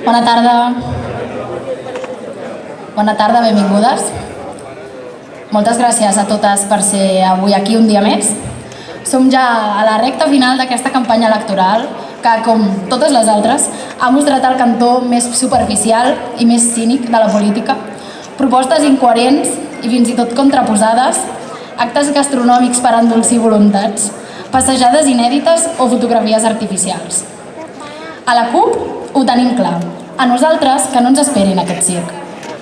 Bona tarda. Bona tarda, benvingudes. Moltes gràcies a totes per ser avui aquí un dia més. Som ja a la recta final d'aquesta campanya electoral que, com totes les altres, ha mostrat el cantó més superficial i més cínic de la política, propostes incoherents i fins i tot contraposades, actes gastronòmics per endolcir voluntats, passejades inèdites o fotografies artificials. A la CUP ho tenim clar. A nosaltres que no ens esperin aquest circ.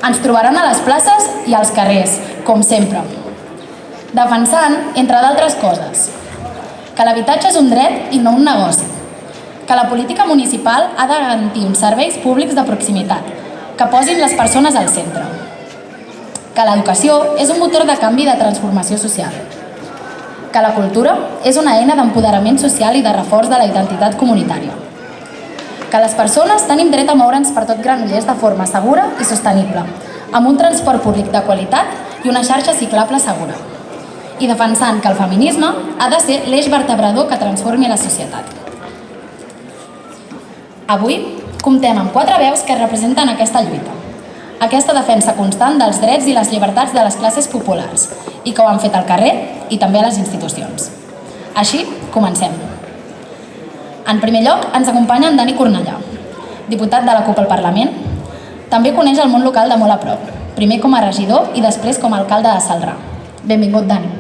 Ens trobaran a les places i als carrers, com sempre. Defensant, entre d'altres coses, que l'habitatge és un dret i no un negoci, que la política municipal ha de garantir uns serveis públics de proximitat, que posin les persones al centre, que l'educació és un motor de canvi i de transformació social, que la cultura és una eina d'empoderament social i de reforç de la identitat comunitària, que les persones tenim dret a moure'ns per tot Granollers de forma segura i sostenible, amb un transport públic de qualitat i una xarxa ciclable segura, i defensant que el feminisme ha de ser l'eix vertebrador que transformi la societat. Avui comptem amb 4 veus que representen aquesta lluita, aquesta defensa constant dels drets i les llibertats de les classes populars i que ho han fet al carrer i també a les institucions. Així, comencem. En primer lloc, ens acompanya en Dani Cornellà, diputat de la CUP al Parlament. També coneix el món local de molt a prop, primer com a regidor i després com a alcalde de Celrà. Benvingut, Dani.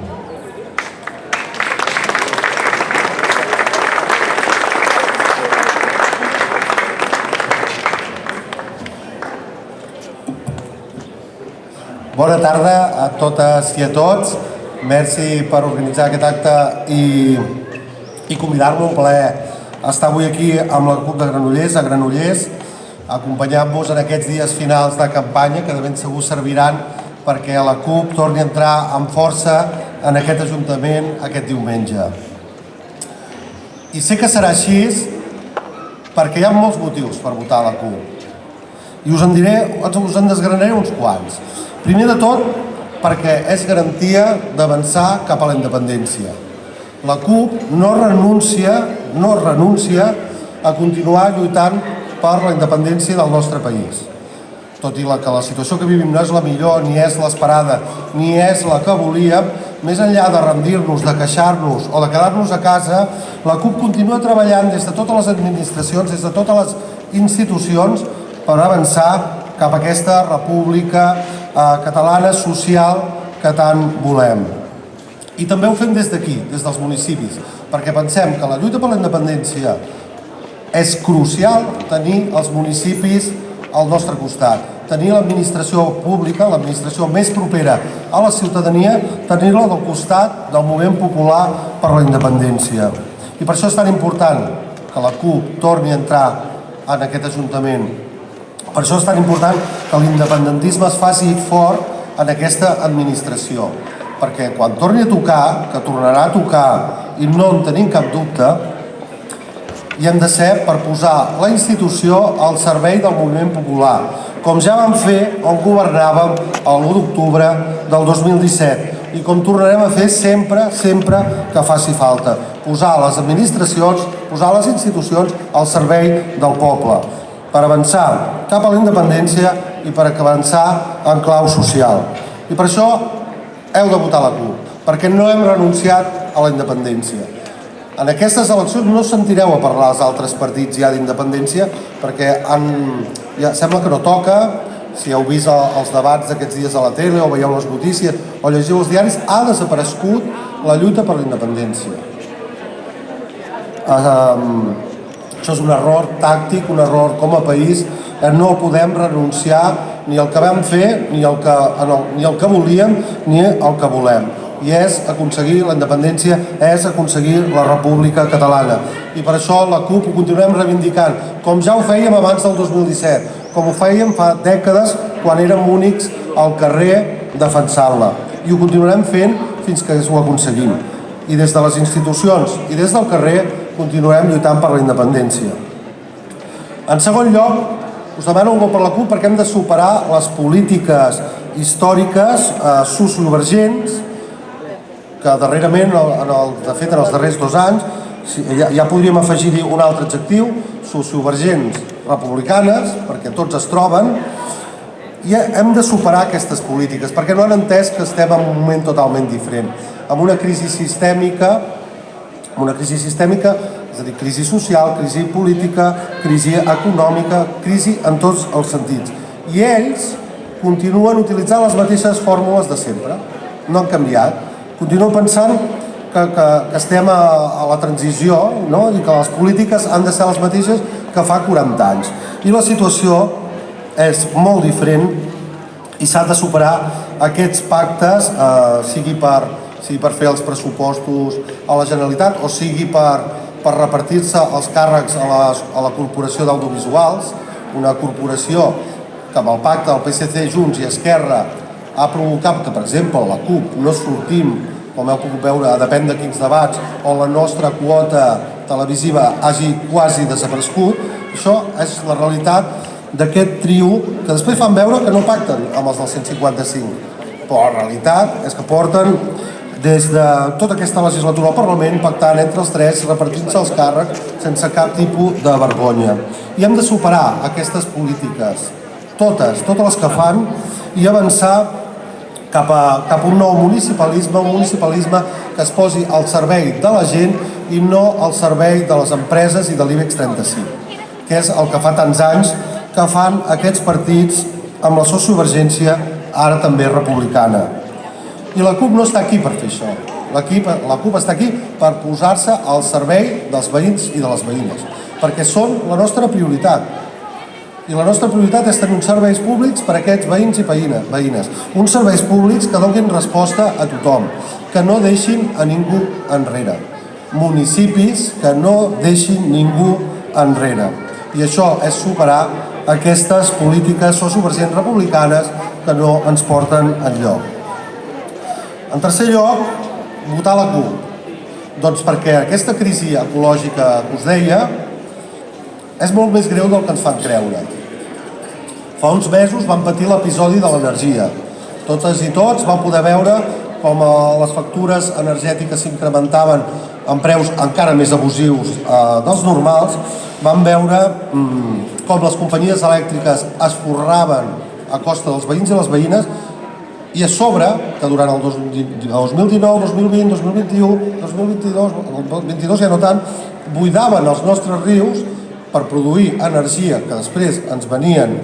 Bona tarda a totes i a tots. Merci per organitzar aquest acte i convidar-me. Un plaer estar avui aquí amb la CUP de Granollers, a Granollers, acompanyant-vos en aquests dies finals de campanya que de ben segur serviran perquè la CUP torni a entrar amb força en aquest Ajuntament aquest diumenge. I sé que serà així perquè hi ha molts motius per votar a la CUP. I us en desgranaré uns quants. Primer de tot, perquè és garantia d'avançar cap a la independència. La CUP no renuncia a continuar lluitant per la independència del nostre país. Tot i que la situació que vivim no és la millor, ni és l'esperada, ni és la que volíem, més enllà de rendir-nos, de queixar-nos o de quedar-nos a casa, la CUP continua treballant des de totes les administracions, des de totes les institucions, per avançar cap a aquesta república catalana social que tant volem. I també ho fem des d'aquí, des dels municipis, perquè pensem que la lluita per la independència és crucial tenir els municipis al nostre costat, tenir l'administració pública, l'administració més propera a la ciutadania, tenir-la del costat del moviment popular per la independència. I per això és tan important que la CUP torni a entrar en aquest Ajuntament. Per això és tan important que l'independentisme es faci fort en aquesta administració, perquè quan torni a tocar, que tornarà a tocar i no en tenim cap dubte, hi hem de ser per posar la institució al servei del moviment popular, com ja vam fer on governàvem l'1 d'octubre del 2017 i com tornarem a fer sempre que faci falta, posar les administracions, posar les institucions al servei del poble, per avançar cap a la independència i per avançar en clau social. I per això heu de votar la CUP, perquè no hem renunciat a la independència. En aquestes eleccions no sentireu a parlar als altres partits ja d'independència, perquè ja sembla que no toca. Si heu vist els debats d'aquests dies a la tele o veieu les notícies o llegiu els diaris, ha desaparegut la lluita per la independència. Això és un error tàctic, un error com a país. No podem renunciar ni al que vam fer, ni al que volíem, ni al que volem. I és aconseguir la independència, és aconseguir la República Catalana. I per això la CUP ho continuem reivindicant, com ja ho fèiem abans del 2017, com ho fèiem fa dècades quan érem únics al carrer defensant-la. I ho continuarem fent fins que ho aconseguim. I des de les institucions i des del carrer continuarem lluitant per la independència. En segon lloc, us demano un vot per la CUP perquè hem de superar les polítiques històriques sociovergents que darrerament, de fet en els darrers 2 anys, ja podríem afegir-hi un altre adjectiu, sociovergents republicanes, perquè tots es troben, i hem de superar aquestes polítiques, perquè no han entès que estem en un moment totalment diferent, amb una crisi sistèmica, és a dir, crisi social, crisi política, crisi econòmica, crisi en tots els sentits. I ells continuen utilitzant les mateixes fórmules de sempre, no han canviat, continuen pensant que estem a la transició, no? I que les polítiques han de ser les mateixes que fa 40 anys. I la situació és molt diferent i s'ha de superar aquests pactes, sigui per fer els pressupostos a la Generalitat o sigui per repartir-se els càrrecs a la Corporació d'Audiovisuals, una corporació que amb el pacte del PSC, Junts i Esquerra ha provocat que, per exemple, la CUP no sortim, com heu pogut veure, depèn de quins debats, on la nostra quota televisiva hagi quasi desaparegut. Això és la realitat d'aquest trio que després fan veure que no pacten amb els del 155, però la realitat és que porten des de tota aquesta legislatura al Parlament pactant entre els tres, repartint-se els càrrecs sense cap tipus de vergonya. I hem de superar aquestes polítiques, totes les que fan, i avançar cap a un nou municipalisme, un municipalisme que es posi al servei de la gent i no al servei de les empreses i de l'IBEX 35, que és el que fa tants anys que fan aquests partits amb la sociovergència, ara també republicana. I la CUP no està aquí per fer això. La CUP està aquí per posar-se al servei dels veïns i de les veïnes, perquè són la nostra prioritat. I la nostra prioritat és tenir uns serveis públics per a aquests veïns i veïnes. Uns serveis públics que donin resposta a tothom, que no deixin a ningú enrere. Municipis que no deixin ningú enrere. I això és superar aquestes polítiques sociovergents republicanes que no ens porten enlloc. En tercer lloc, votar la CUP. Doncs perquè aquesta crisi ecològica que us deia és molt més greu del que ens fan creure. Fa uns mesos vam patir l'episodi de l'energia. Totes i tots vam poder veure com les factures energètiques s'incrementaven en preus encara més abusius dels normals. Vam veure com les companyies elèctriques es forraven a costa dels veïns i les veïnes, i a sobre que durant el 2019, 2020, 2021, 2022 ja no tant, buidaven els nostres rius per produir energia que després ens venien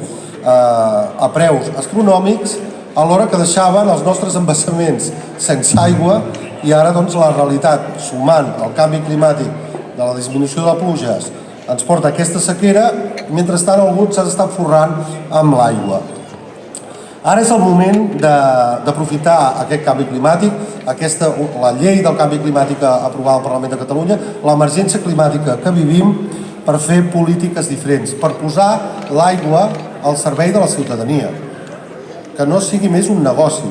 a preus astronòmics, alhora que deixaven els nostres embassaments sense aigua. I ara doncs la realitat, sumant el canvi climàtic de la disminució de pluges, ens porta aquesta sequera, i mentrestant alguns s'han estat forrant amb l'aigua. Ara és el moment d'aprofitar aquest canvi climàtic, la llei del canvi climàtic aprovada al Parlament de Catalunya, l'emergència climàtica que vivim, per fer polítiques diferents, per posar l'aigua al servei de la ciutadania, que no sigui més un negoci.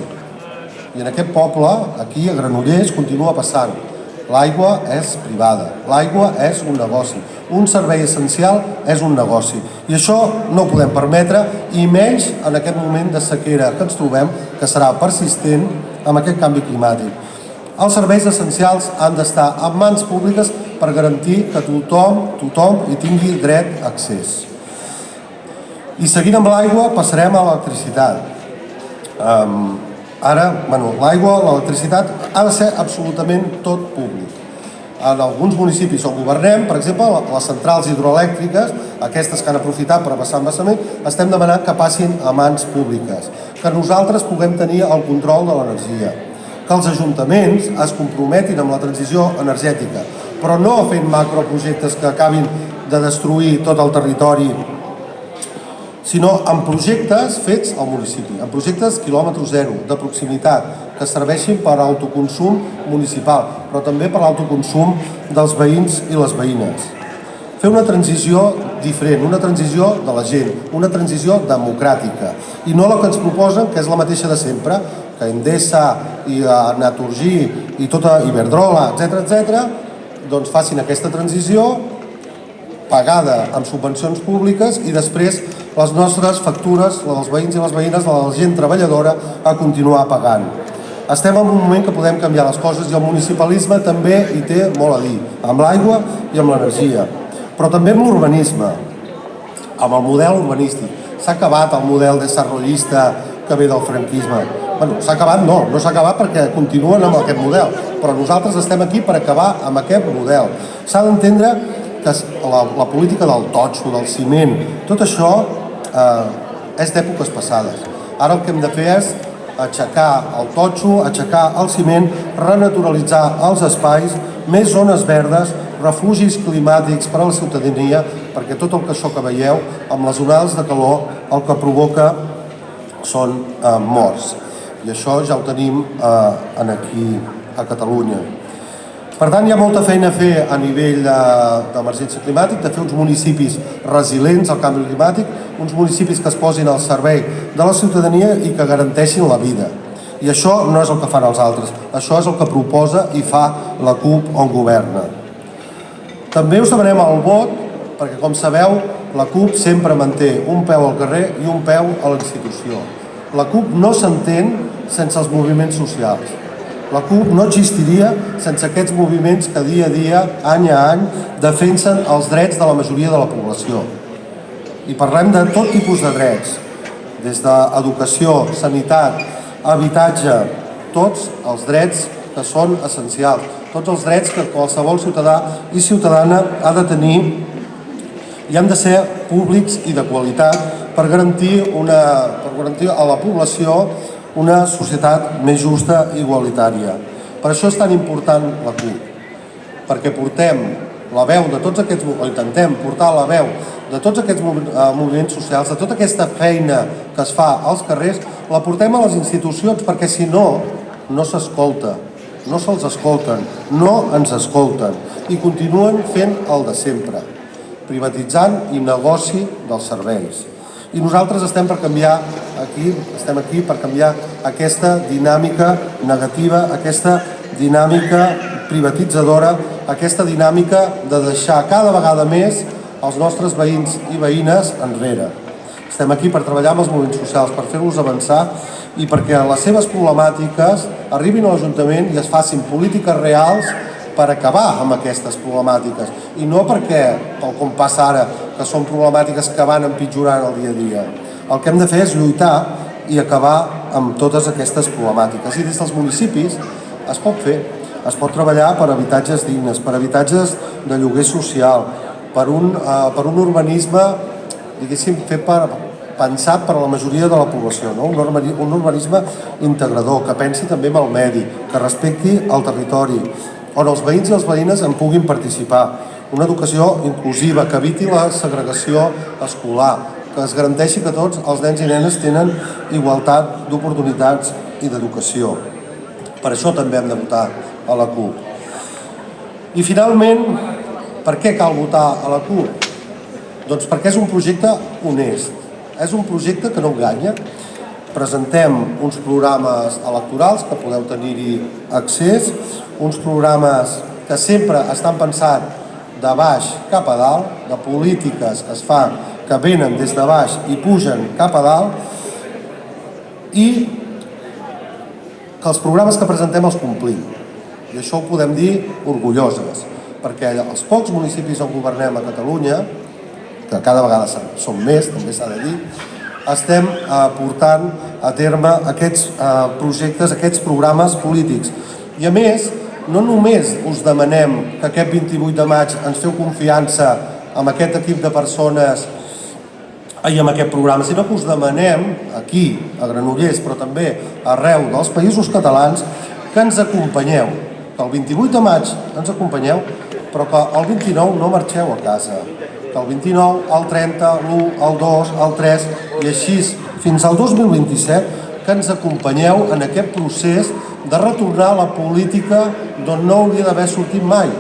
I en aquest poble, aquí a Granollers, continua passant. L'aigua és privada, l'aigua és un negoci, un servei essencial és un negoci. I això no ho podem permetre, i menys en aquest moment de sequera que ens trobem, que serà persistent amb aquest canvi climàtic. Els serveis essencials han d'estar en mans públiques per garantir que tothom hi tingui dret a accés. I seguint amb l'aigua passarem a l'electricitat. Ara, l'aigua, l'electricitat, ha de ser absolutament tot públic. En alguns municipis on governem, per exemple, les centrals hidroelèctriques, aquestes que han aprofitat per passar embassament, estem demanant que passin a mans públiques, que nosaltres puguem tenir el control de l'energia, que els ajuntaments es comprometin amb la transició energètica, però no fent macroprojectes que acabin de destruir tot el territori, sinó amb projectes fets al municipi, amb projectes quilòmetre zero, de proximitat, que serveixin per a l'autoconsum municipal, però també per a l'autoconsum dels veïns i les veïnes. Fer una transició diferent, una transició de la gent, una transició democràtica, i no la que ens proposen, que és la mateixa de sempre, que Endesa i Naturgy i tota Iberdrola, etc., doncs facin aquesta transició pagada amb subvencions públiques i després les nostres factures, les dels veïns i les veïnes, de la gent treballadora, a continuar pagant. Estem en un moment que podem canviar les coses i el municipalisme també hi té molt a dir, amb l'aigua i amb l'energia, però també amb l'urbanisme. amb el model urbanístic. S'ha acabat el model desarrollista que ve del franquisme. Bueno, s'ha acabat no s'ha acabat perquè continuen amb aquest model, però nosaltres estem aquí per acabar amb aquest model. S'ha d'entendre que la política del totxo, del ciment, tot això és d'èpoques passades. Ara el que hem de fer és aixecar el totxo, aixecar el ciment, renaturalitzar els espais, més zones verdes, refugis climàtics per a la ciutadania, perquè tot el que això que veieu, amb les onades de calor, el que provoca són morts. I això ja ho tenim aquí a Catalunya. Per tant, hi ha molta feina a fer a nivell d'emergència climàtica, de fer uns municipis resilients al canvi climàtic, uns municipis que es posin al servei de la ciutadania i que garanteixin la vida. I això no és el que fan els altres, això és el que proposa i fa la CUP on governa. També us demanem el vot, perquè com sabeu, la CUP sempre manté un peu al carrer i un peu a la institució. La CUP no s'entén sense els moviments socials. La CUP no existiria sense aquests moviments que dia a dia, any a any, defensen els drets de la majoria de la població. I parlem de tot tipus de drets, des d'educació, sanitat, habitatge, tots els drets que són essencials, tots els drets que qualsevol ciutadà i ciutadana ha de tenir i han de ser públics i de qualitat per garantir a la població una societat més justa i igualitària. Per això és tan important la CUP, perquè portem la veu de tots aquests, o intentem portar la veu de tots aquests moviments socials, de tota aquesta feina que es fa als carrers, la portem a les institucions, perquè si no, no s'escolta, no se'ls escolten, no ens escolten, i continuen fent el de sempre, privatitzant i negoci dels serveis. I nosaltres estem aquí per canviar aquesta dinàmica negativa, aquesta dinàmica privatitzadora, aquesta dinàmica de deixar cada vegada més els nostres veïns i veïnes enrere. Estem aquí per treballar amb els moviments socials, per fer-los avançar i perquè les seves problemàtiques arribin a l'Ajuntament i es facin polítiques reals per acabar amb aquestes problemàtiques i no perquè, com passa ara, que són problemàtiques que van empitjorant el dia a dia. El que hem de fer és lluitar i acabar amb totes aquestes problemàtiques. I des dels municipis es pot fer, es pot treballar per habitatges dignes, per habitatges de lloguer social, per un urbanisme, diguéssim, pensat per a la majoria de la població, no? Un urbanisme integrador, que pensi també en el medi, que respecti el territori, on els veïns i les veïnes en puguin participar. Una educació inclusiva, que eviti la segregació escolar, que es garanteixi que tots els nens i nenes tenen igualtat d'oportunitats i d'educació. Per això també hem de votar a la CUP. I finalment, per què cal votar a la CUP? Doncs perquè és un projecte honest, és un projecte que no enganya. Presentem uns programes electorals que podeu tenir-hi accés, uns programes que sempre estan pensats de baix cap a dalt, de polítiques que es fan, que venen des de baix i pugen cap a dalt, i que els programes que presentem els complim. I això ho podem dir orgulloses, perquè els pocs municipis on governem a Catalunya, que cada vegada són més, també s'ha de dir, estem portant a terme aquests projectes, aquests programes polítics. I a més, no només us demanem que aquest 28 de maig ens feu confiança amb aquest equip de persones i amb aquest programa, sinó que us demanem aquí, a Granollers, però també arreu dels països catalans, que ens acompanyeu, que el 28 de maig ens acompanyeu, però que el 29 no marxeu a casa, que el 29, el 30, l'1, el 2, el 3 i així fins al 2027, que ens acompanyeu en aquest procés de retornar a la política d'on no hauria d'haver sortit mai,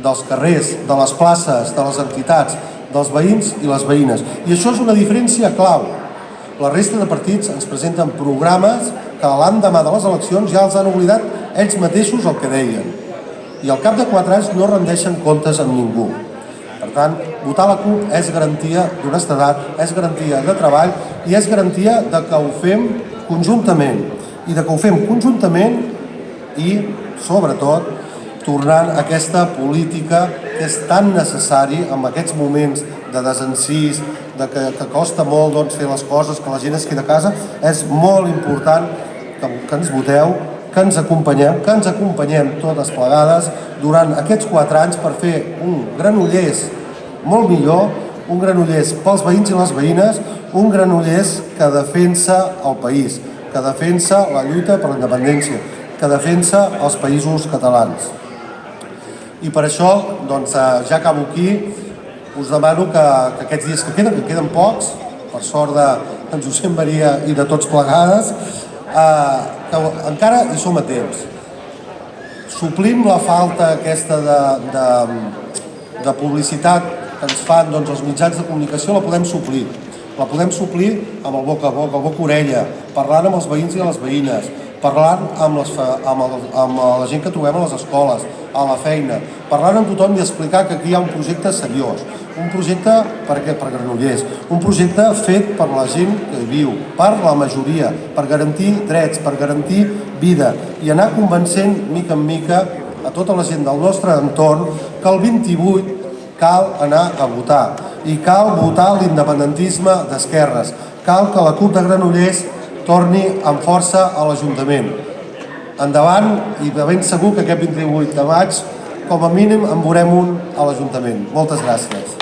dels carrers, de les places, de les entitats, dels veïns i les veïnes. I això és una diferència clau. La resta de partits ens presenten programes que l'endemà de les eleccions ja els han oblidat ells mateixos el que deien. I al cap de 4 anys no rendeixen comptes amb ningú. Per tant, votar la CUP és garantia d'honestedat, és garantia de treball i és garantia de que ho fem conjuntament. I de que ho fem conjuntament i, sobretot, tornant a aquesta política que és tan necessari en aquests moments de desencís, que costa molt fer les coses, que la gent es queda a casa, és molt important que ens voteu, que ens acompanyem totes plegades durant aquests 4 anys per fer un Granollers molt millor, un Granollers pels veïns i les veïnes, un Granollers que defensa el país, que defensa la lluita per la independència, que defensa els països catalans. I per això, doncs, ja acabo aquí, us demano que aquests dies que queden pocs, per sort d'en Josep Maria i de tots plegades, que encara hi som a temps. Suplim la falta aquesta de publicitat que ens fan els mitjans de comunicació, la podem suplir. La podem suplir amb el boca a boca, el boca-orella, parlant amb els veïns i les veïnes, parlant amb la gent que trobem a les escoles, a la feina, parlant amb tothom i explicar que aquí hi ha un projecte seriós, un projecte per Granollers, un projecte fet per la gent que hi viu, per la majoria, per garantir drets, per garantir vida i anar convencent mica en mica a tota la gent del nostre entorn que el 28 cal anar a votar i cal votar l'independentisme d'esquerres, cal que la CUP de Granollers torni amb força a l'Ajuntament. Endavant i de ben segur que aquest 28 de maig com a mínim en veurem un a l'Ajuntament. Moltes gràcies.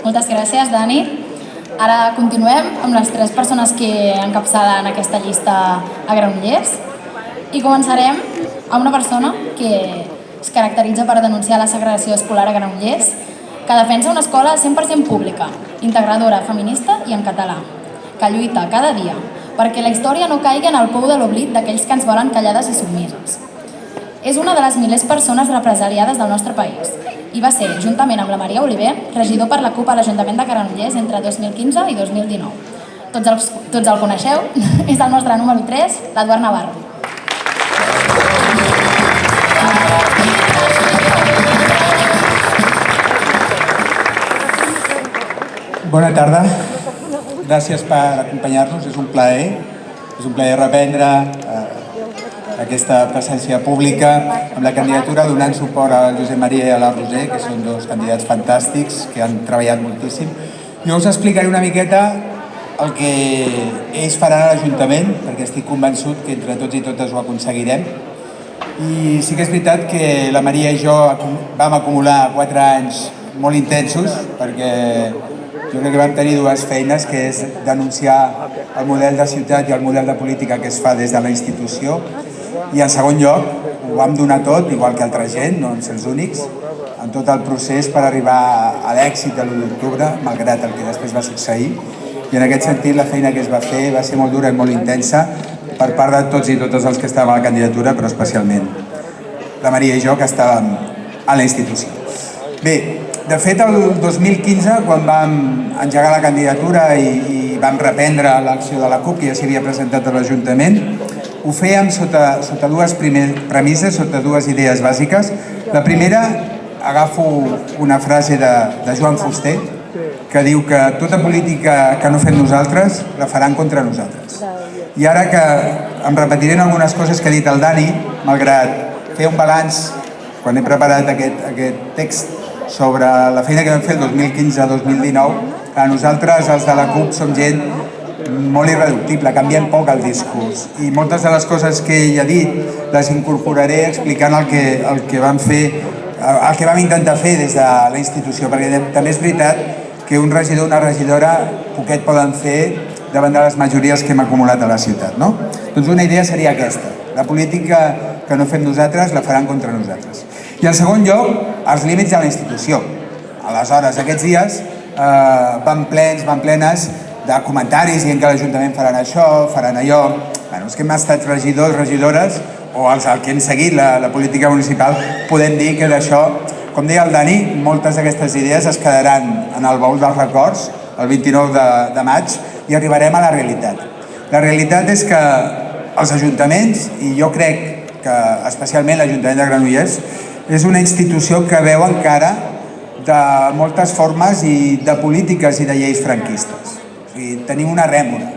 Moltes gràcies, Dani. Ara continuem amb les 3 persones que encapçalen aquesta llista a Granollers i començarem amb una persona que es caracteritza per denunciar la segregació escolar a Granollers, que defensa una escola 100% pública, integradora, feminista i en català, que lluita cada dia perquè la història no caigui en el pou de l'oblit d'aquells que ens volen callades i submises. És una de les milers persones represaliades del nostre país i va ser, juntament amb la Maria Oliver, regidor per la CUP a l'Ajuntament de Granollers entre 2015 i 2019. Tots el coneixeu, és el nostre número 3, l'Eduard Navarro. Bona tarda, gràcies per acompanyar-nos, és un plaer reprendre aquesta presència pública amb la candidatura donant suport al Josep Maria i a la Roser, que són 2 candidats fantàstics que han treballat moltíssim. Jo us explicaré una miqueta el que ells faran a l'Ajuntament, perquè estic convençut que entre tots i totes ho aconseguirem. I sí que és veritat que la Maria i jo vam acumular 4 anys molt intensos, perquè jo crec que vam tenir 2 feines, que és denunciar el model de ciutat i el model de política que es fa des de la institució, i en segon lloc ho vam donar tot, igual que altra gent, no en ser els únics, en tot el procés per arribar a l'èxit de l'1 d'octubre, malgrat el que després va succeir. I en aquest sentit la feina que es va fer va ser molt dura i molt intensa per part de tots i totes els que estàvem a la candidatura, però especialment la Maria i jo, que estàvem a la institució. Bé, de fet, el 2015, quan vam engegar la candidatura i vam reprendre l'acció de la CUP, que ja s'havia presentat a l'Ajuntament, ho fèiem sota 2 premisses, sota 2 idees bàsiques. La primera, agafo una frase de Joan Fuster, que diu que tota política que no fem nosaltres la faran contra nosaltres. I ara que em repetiré algunes coses que ha dit el Dani, malgrat fer un balanç, quan he preparat aquest text sobre la feina que vam fer el 2015-2019, que nosaltres, els de la CUP, som gent molt irreductible, canviem poc el discurs. I moltes de les coses que ell ha dit les incorporaré explicant el que vam fer, el que vam intentar fer des de la institució, perquè també és veritat que un regidor o una regidora poquet poden fer davant de les majories que hem acumulat a la ciutat, no? Doncs una idea seria aquesta. La política que no fem nosaltres la faran contra nosaltres. I en segon lloc, els límits de la institució. Aleshores, aquests dies van plenes de comentaris dient que l'Ajuntament faran això, faran allò. Bueno, els que hem estat regidors, regidores, o els que hem seguit la política municipal, podem dir que d'això, com deia el Dani, moltes d'aquestes idees es quedaran en el baúl dels records el 29 de maig i arribarem a la realitat. La realitat és que els ajuntaments, i jo crec que especialment l'Ajuntament de Granollers, és una institució que veu encara de moltes formes i de polítiques i de lleis franquistes. O sigui, tenim una rèmora.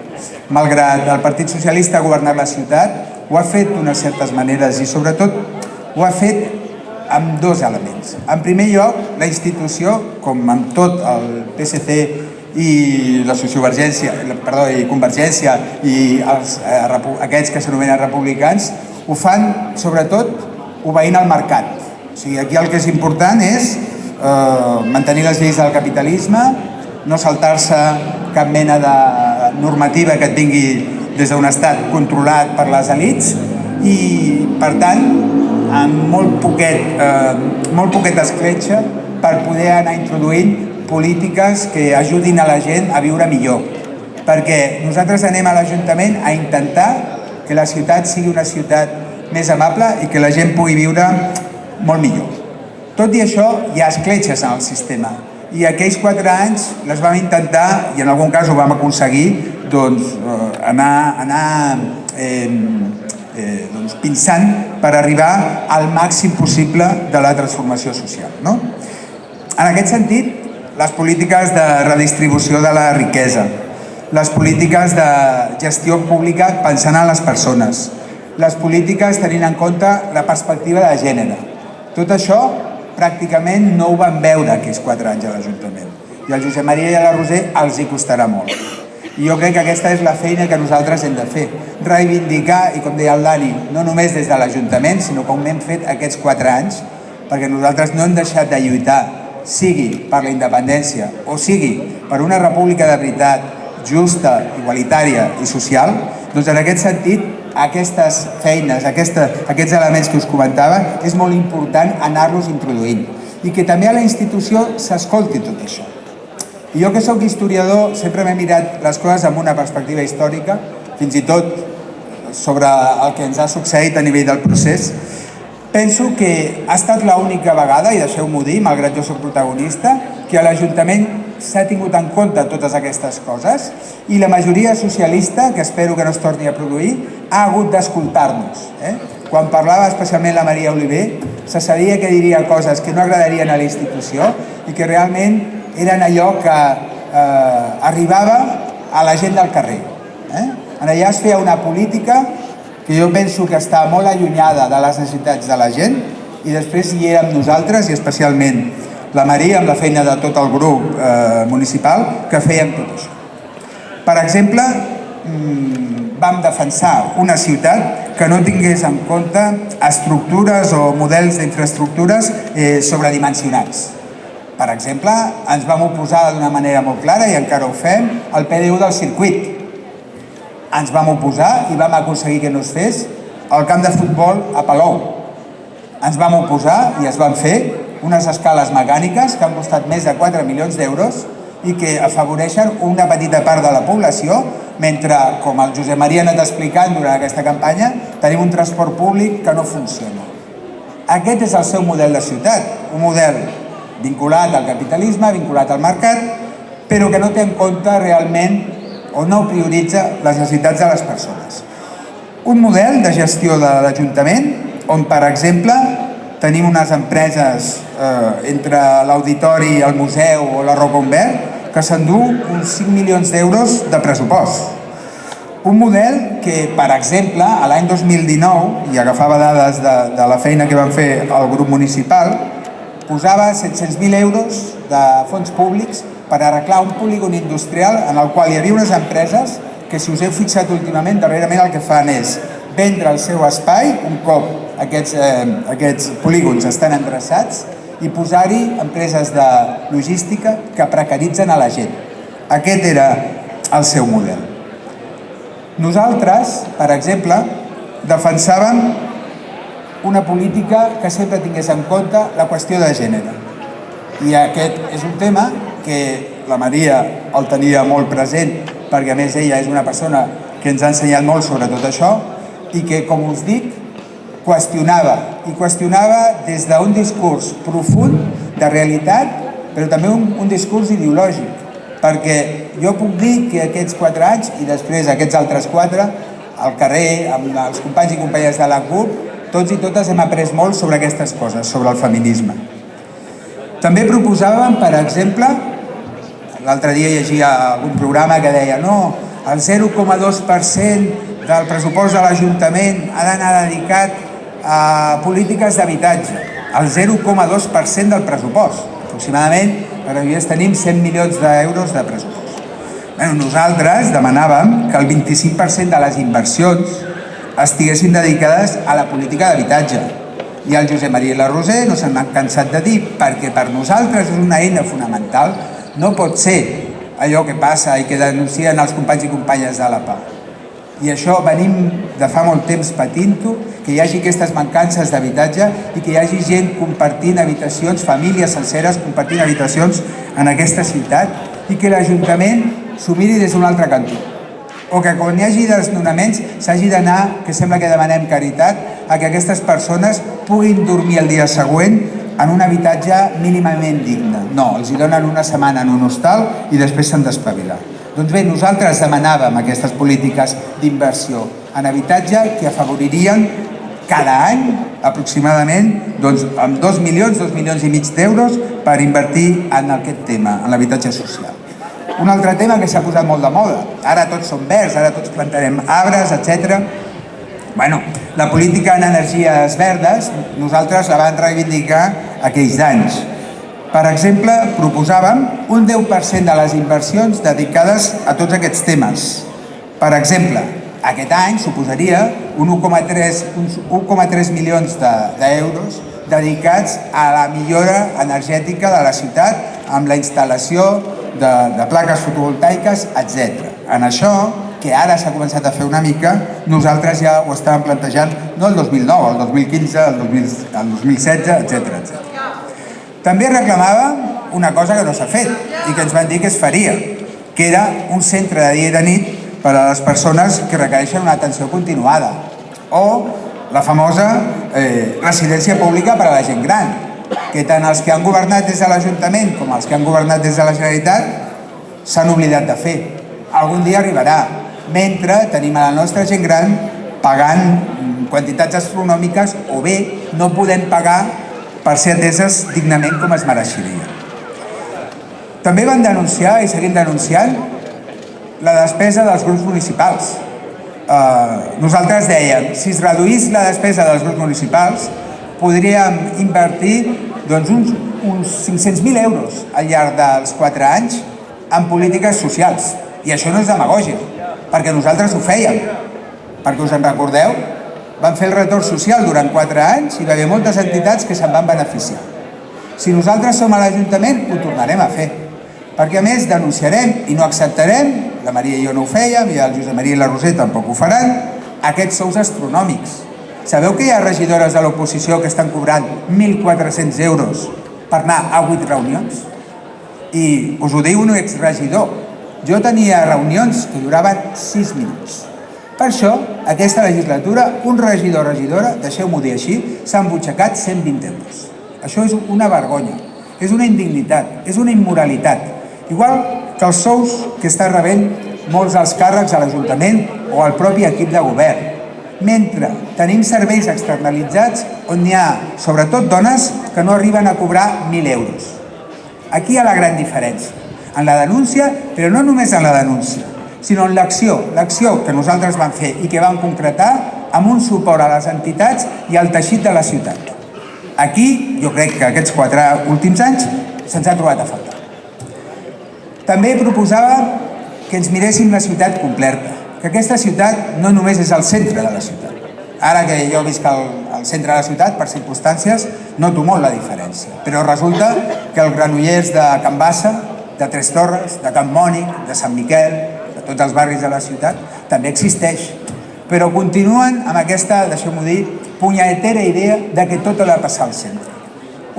Malgrat el Partit Socialista ha governat la ciutat, ho ha fet d'unes certes maneres i sobretot ho ha fet amb dos elements. En primer lloc, la institució, com amb tot el PSC i la sociovergència, i Convergència i aquests que s'anomenen republicans, ho fan sobretot obeint al mercat. O sigui, aquí el que és important és mantenir les lleis del capitalisme, no saltar-se cap mena de normativa que et vingui des d'un estat controlat per les elits i, per tant, amb molt poqueta escletxa per poder anar introduint polítiques que ajudin a la gent a viure millor. Perquè nosaltres anem a l'Ajuntament a intentar que la ciutat sigui una ciutat més amable i que la gent pugui viure molt millor. Tot i això, hi ha escletxes en el sistema. I aquells 4 anys les vam intentar, i en algun cas ho vam aconseguir, anar pinçant per arribar al màxim possible de la transformació social. En aquest sentit, les polítiques de redistribució de la riquesa, les polítiques de gestió pública pensant en les persones, les polítiques tenint en compte la perspectiva de gènere. Tot això pràcticament no ho van veure aquells 4 anys a l'Ajuntament. I al Josep Maria i a la Roser els hi costarà molt. I jo crec que aquesta és la feina que nosaltres hem de fer. Reivindicar, i com deia el Dani, no només des de l'Ajuntament, sinó com hem fet aquests 4 anys, perquè nosaltres no hem deixat de lluitar, sigui per la independència o sigui per una república de veritat, justa, igualitària i social, doncs en aquest sentit, aquestes feines, aquests elements que us comentava, és molt important anar-los introduint i que també a la institució s'escolti tot això. I jo que soc historiador sempre m'he mirat les coses amb una perspectiva històrica, fins i tot sobre el que ens ha succeït a nivell del procés. Penso que ha estat l'única vegada, i deixeu-m'ho dir, malgrat jo soc protagonista, que a l'Ajuntament s'ha tingut en compte totes aquestes coses i la majoria socialista, que espero que no es torni a produir, ha hagut d'escoltar-nos. Quan parlava especialment la Maria Oliver, se sabia que diria coses que no agradarien a la institució i que realment eren allò que arribava a la gent del carrer. Allà es feia una política que jo penso que està molt allunyada de les necessitats de la gent i després hi érem nosaltres i especialment la Maria amb la feina de tot el grup municipal que fèiem tot això. Per exemple, vam defensar una ciutat que no tingués en compte estructures o models d'infraestructures sobredimensionats. Per exemple, ens vam oposar d'una manera molt clara, i encara ho fem, al PDU del circuit. Ens vam oposar i vam aconseguir que no es fes el camp de futbol a Palou. Ens vam oposar i es van fer unes escales mecàniques que han costat més de 4 milions d'euros i que afavoreixen una petita part de la població, mentre, com el Josep Maria ha anat explicant durant aquesta campanya, tenim un transport públic que no funciona. Aquest és el seu model de ciutat, un model vinculat al capitalisme, vinculat al mercat, però que no té en compte realment o no prioritza les necessitats de les persones. Un model de gestió de l'Ajuntament on, per exemple, tenim unes empreses entre l'auditori, el museu o la Roca Umbert que s'endú uns 5 milions d'euros de pressupost. Un model que, per exemple, l'any 2019, i agafava dades de la feina que van fer el grup municipal, posava 700.000 euros de fons públics per arreglar un polígon industrial en el qual hi havia unes empreses que, si us heu fixat últimament, darrerament el que fan és vendre el seu espai un cop aquests polígons estan endreçats i posar-hi empreses de logística que precaritzen a la gent. Aquest era el seu model. Nosaltres, per exemple, defensàvem una política que sempre tingués en compte la qüestió de gènere. I aquest és un tema que la Maria el tenia molt present, perquè a més ella és una persona que ens ha ensenyat molt sobre tot això i que, com us dic, qüestionava des d'un discurs profund de realitat, però també un discurs ideològic, perquè jo puc dir que aquests 4 anys i després aquests altres 4 al carrer, amb els companys i companyes de la CUP, tots i totes hem après molt sobre aquestes coses, sobre el feminisme. També proposàvem, per exemple, l'altre dia llegia algun programa que deia no, el 0,2% del pressupost de l'Ajuntament ha d'anar dedicat a polítiques d'habitatge, el 0,2% del pressupost. Aproximadament, per avui tenim 100 milions d'euros de pressupost. Nosaltres demanàvem que el 25% de les inversions estiguessin dedicades a la política d'habitatge. I el Josep Maria i la Roser no se n'han cansat de dir, perquè per nosaltres és una eina fonamental. No pot ser allò que passa i que denuncien els companys i companyes de la PA. I això venim de fa molt temps patint-ho, que hi hagi aquestes mancances d'habitatge i que hi hagi gent compartint habitacions, famílies senceres compartint habitacions en aquesta ciutat i que l'Ajuntament s'ho miri des d'un altre cantó. O que quan hi hagi desnonaments s'hagi d'anar, que sembla que demanem caritat, a que aquestes persones puguin dormir el dia següent en un habitatge mínimament digne. No, els hi donen una setmana en un hostal i després s'han d'espavilar. Doncs bé, nosaltres demanàvem aquestes polítiques d'inversió en habitatge que afavoririen cada any aproximadament amb 2 milions i mig d'euros per invertir en aquest tema, en l'habitatge social. Un altre tema que s'ha posat molt de moda. Ara tots som verds, ara tots plantarem arbres, etc. La política en energies verdes nosaltres la vam reivindicar aquells anys. Per exemple, proposàvem un 10% de les inversions dedicades a tots aquests temes. Per exemple, aquest any suposaria un 1,3 milions d'euros dedicats a la millora energètica de la ciutat amb la instal·lació de plaques fotovoltaiques, etc. En això, que ara s'ha començat a fer una mica, nosaltres ja ho estàvem plantejant no el 2009, el 2015, el 2016, etc. També reclamava una cosa que no s'ha fet i que ens van dir que es faria, que era un centre de dia i de nit per a les persones que requereixen una atenció continuada o la famosa residència pública per a la gent gran, que tant els que han governat des de l'Ajuntament com els que han governat des de la Generalitat s'han oblidat de fer. Algun dia arribarà, mentre tenim a la nostra gent gran pagant quantitats astronòmiques o bé no podem pagar per ser ateses dignament com es mereixeria. També van denunciar i seguim denunciant la despesa dels grups municipals. Nosaltres dèiem, si es reduís la despesa dels grups municipals, podríem invertir uns 500.000 euros al llarg dels 4 anys en polítiques socials. I això no és demagògia, perquè nosaltres ho fèiem. Perquè us en recordeu? Vam fer el retorn social durant 4 anys i va haver moltes entitats que se'n van beneficiar. Si nosaltres som a l'Ajuntament, ho tornarem a fer. Perquè a més denunciarem i no acceptarem, la Maria i jo no ho fèiem, i el Josep Maria i la Roser tampoc ho faran, aquests sous astronòmics. Sabeu que hi ha regidores de l'oposició que estan cobrant 1.400 euros per anar a 8 reunions? I us ho diu un exregidor. Jo tenia reunions que duraven 6 minuts. Per això, aquesta legislatura, un regidor o regidora, deixeu-m'ho dir així, s'ha embutxacat 120 euros. Això és una vergonya, és una indignitat, és una immoralitat. Igual que els sous que està rebent molts dels càrrecs a l'Ajuntament o al propi equip de govern. Mentre tenim serveis externalitzats on hi ha, sobretot dones, que no arriben a cobrar 1.000 euros. Aquí hi ha la gran diferència, en la denúncia, però no només en la denúncia, sinó en l'acció que nosaltres vam fer i que vam concretar amb un suport a les entitats i al teixit de la ciutat. Aquí, jo crec que aquests 4 últims anys se'ns ha trobat a faltar. També proposava que ens miréssim la ciutat completa, que aquesta ciutat no només és el centre de la ciutat. Ara que jo visc al centre de la ciutat, per circumstàncies, noto molt la diferència. Però resulta que el Granollers de Can Bassa, de Tres Torres, de Can Mònic, de Sant Miquel, de tots els barris de la ciutat, també existeix. Però continuen amb aquesta, deixeu-m'ho dir, punyetera idea de que tot ha de passar al centre.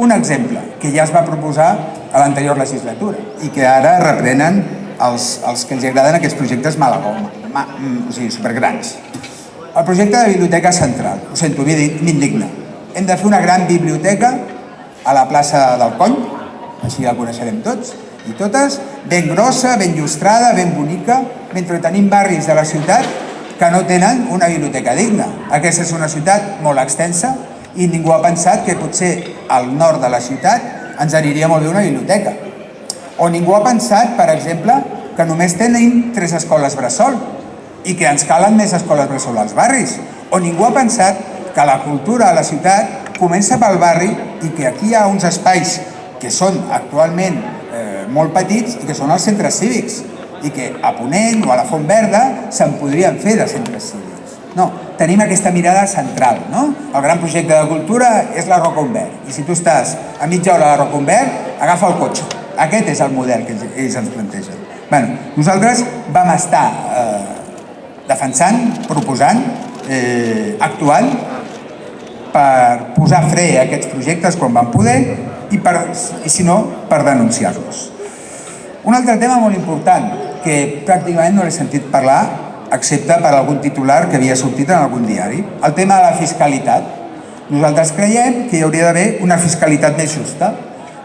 Un exemple que ja es va proposar a l'anterior legislatura i que ara reprenen els que els agraden aquests projectes malagoma, o sigui, supergrans. El projecte de biblioteca central, ho sento, m'indigna. Hem de fer una gran biblioteca a la plaça del Cony, així la coneixerem tots, i totes ben grossa, ben llustrada, ben bonica, mentre tenim barris de la ciutat que no tenen una biblioteca digna. Aquesta és una ciutat molt extensa i ningú ha pensat que potser al nord de la ciutat ens aniria molt bé una biblioteca. O ningú ha pensat, per exemple, que només tenim 3 escoles bressol i que ens calen més escoles bressol als barris. O ningú ha pensat que la cultura a la ciutat comença pel barri i que aquí hi ha uns espais que són actualment molt petits i que són els centres cívics i que a Ponent o a la Font Verda se'n podrien fer de centres cívics. No, tenim aquesta mirada central, no? El gran projecte de cultura és la Roca-Umbert i si tu estàs a mitja hora a la Roca-Umbert, agafa el cotxe. Aquest és el model que ells ens plantegen. Bé, nosaltres vam estar defensant, proposant, actuant per posar fre a aquests projectes quan vam poder i si no, per denunciar-los. Un altre tema molt important que pràcticament no l'he sentit parlar excepte per algun titular que havia sortit en algun diari. El tema de la fiscalitat. Nosaltres creiem que hi hauria d'haver una fiscalitat més justa.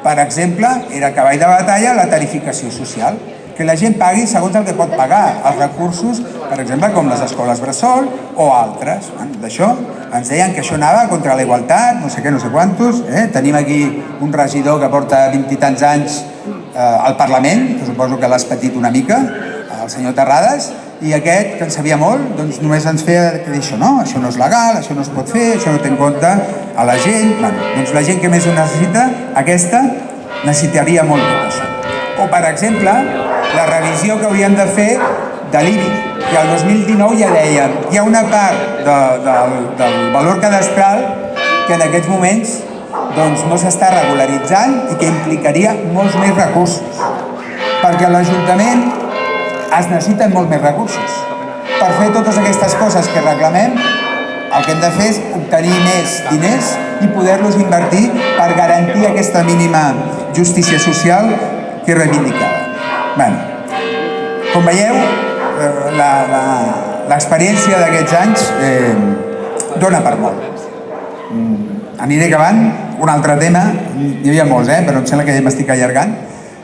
Per exemple, era cavall de batalla la tarificació social, que la gent pagui segons el que pot pagar, els recursos, per exemple, com les escoles bressol o altres. D'això ens deien que això anava contra la igualtat, no sé què, no sé quantos. Tenim aquí un regidor que porta 20 i tants anys al Parlament, que suposo que l'has patit una mica, el senyor Terrades, i aquest, que en sabia molt, doncs només ens feia dir això, no, això no és legal, això no es pot fer, això no té en compte a la gent. Doncs la gent que més ho necessita, aquesta, necessitaria molt tot això. O, per exemple, la revisió que hauríem de fer de l'IBI, que el 2019 ja dèiem, hi ha una part del valor cadastral que en aquests moments no s'està regularitzant i que implicaria molts més recursos, perquè a l'Ajuntament es necessiten molts més recursos. Per fer totes aquestes coses que reclamem, el que hem de fer és obtenir més diners i poder-los invertir per garantir aquesta mínima justícia social que reivindicava. Bé, com veieu, l'experiència d'aquests anys dona per molt. Aniré acabant. Un altre tema, hi havia molts, però em sembla que ja m'estic allargant,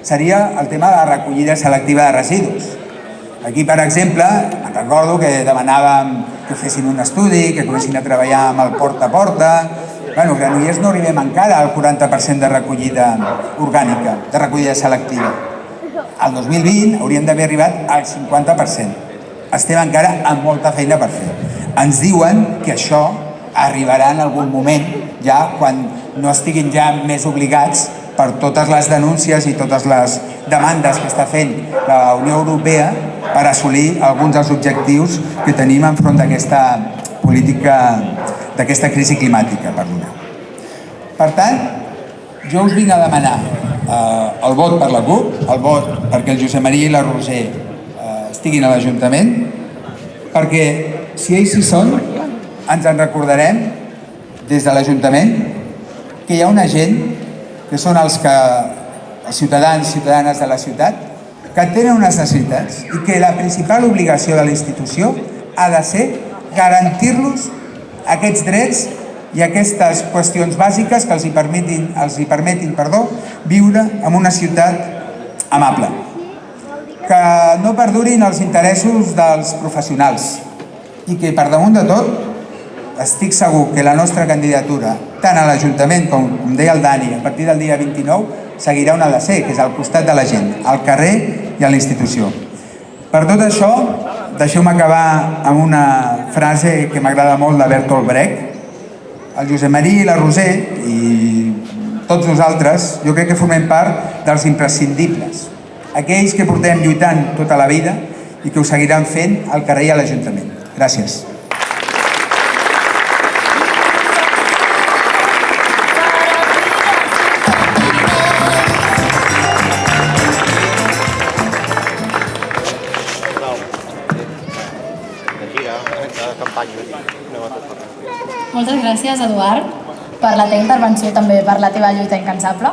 seria el tema de la recollida selectiva de residus. Aquí, per exemple, em recordo que demanàvem que fessin un estudi, que comencin a treballar amb el porta a porta. Bé, Granollers no arribem encara al 40% de recollida orgànica, de recollida selectiva. Al 2020 hauríem d'haver arribat al 50%. Estem encara amb molta feina per fer. Ens diuen que això arribarà en algun moment, ja quan no estiguin ja més obligats per totes les denúncies i totes les demandes que està fent la Unió Europea per assolir alguns dels objectius que tenim enfront d'aquesta política, d'aquesta crisi climàtica, perdoneu. Per tant, jo us vinc a demanar el vot per la CUP, el vot perquè el Josep Maria i la Roser estiguin a l'Ajuntament, perquè si ells hi són, ens en recordarem des de l'Ajuntament que hi ha una gent que són els ciutadans i ciutadanes de la ciutat que tenen unes necessitats i que la principal obligació de la institució ha de ser garantir-los aquests drets i aquestes qüestions bàsiques que els permetin viure en una ciutat amable. Que no perdurin els interessos dels professionals i que, per damunt de tot, estic segur que la nostra candidatura, tant a l'Ajuntament com deia el Dani, a partir del dia 29, seguirà on ha de ser, que és al costat de la gent, al carrer i a la institució. Per tot això, deixeu-me acabar amb una frase que m'agrada molt de Bertolt Brecht. El Josep Maria i la Roser i tots nosaltres, jo crec que formem part dels imprescindibles, aquells que portem lluitant tota la vida i que ho seguiran fent al carrer i a l'Ajuntament. Gràcies. Moltes gràcies, Eduard, per la teva intervenció i també per la teva lluita incansable.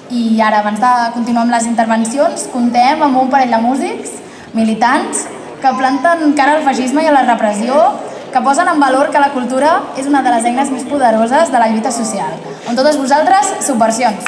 I ara, abans de continuar amb les intervencions, comptem amb un parell de músics, militants, que planten cara al feixisme i a la repressió, que posen en valor que la cultura és una de les eines més poderoses de la lluita social. Amb totes vosaltres, Subversions.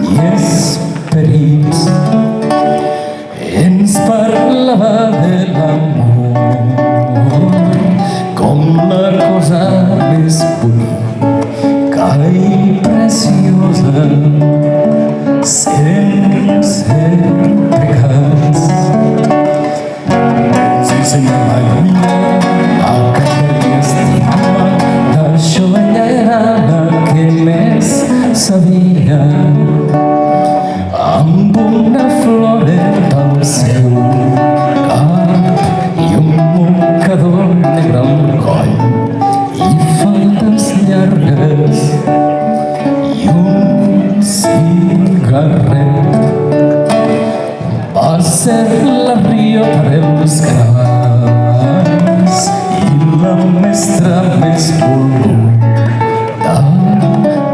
ni esperits. Ens parlava de l'amor com la cosa més bonica i preciosa, sense pecats. Sí, senyor, m'allunya a cada estima, d'això ella era la que més sabia. Amb una floreta al seu cap i un mocador negre al coll i faldes llargues i un cigarret. Va ser la riota dels grans i la mestra més volguda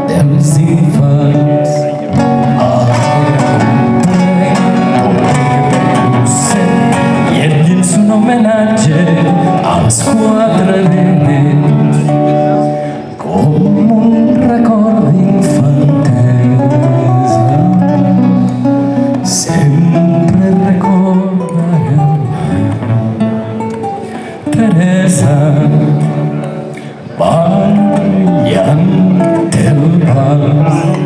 dels infants. I ell dins un homenatge als quatre nens, com un record d'infantesa, sempre recordarem Teresa ballant el vals.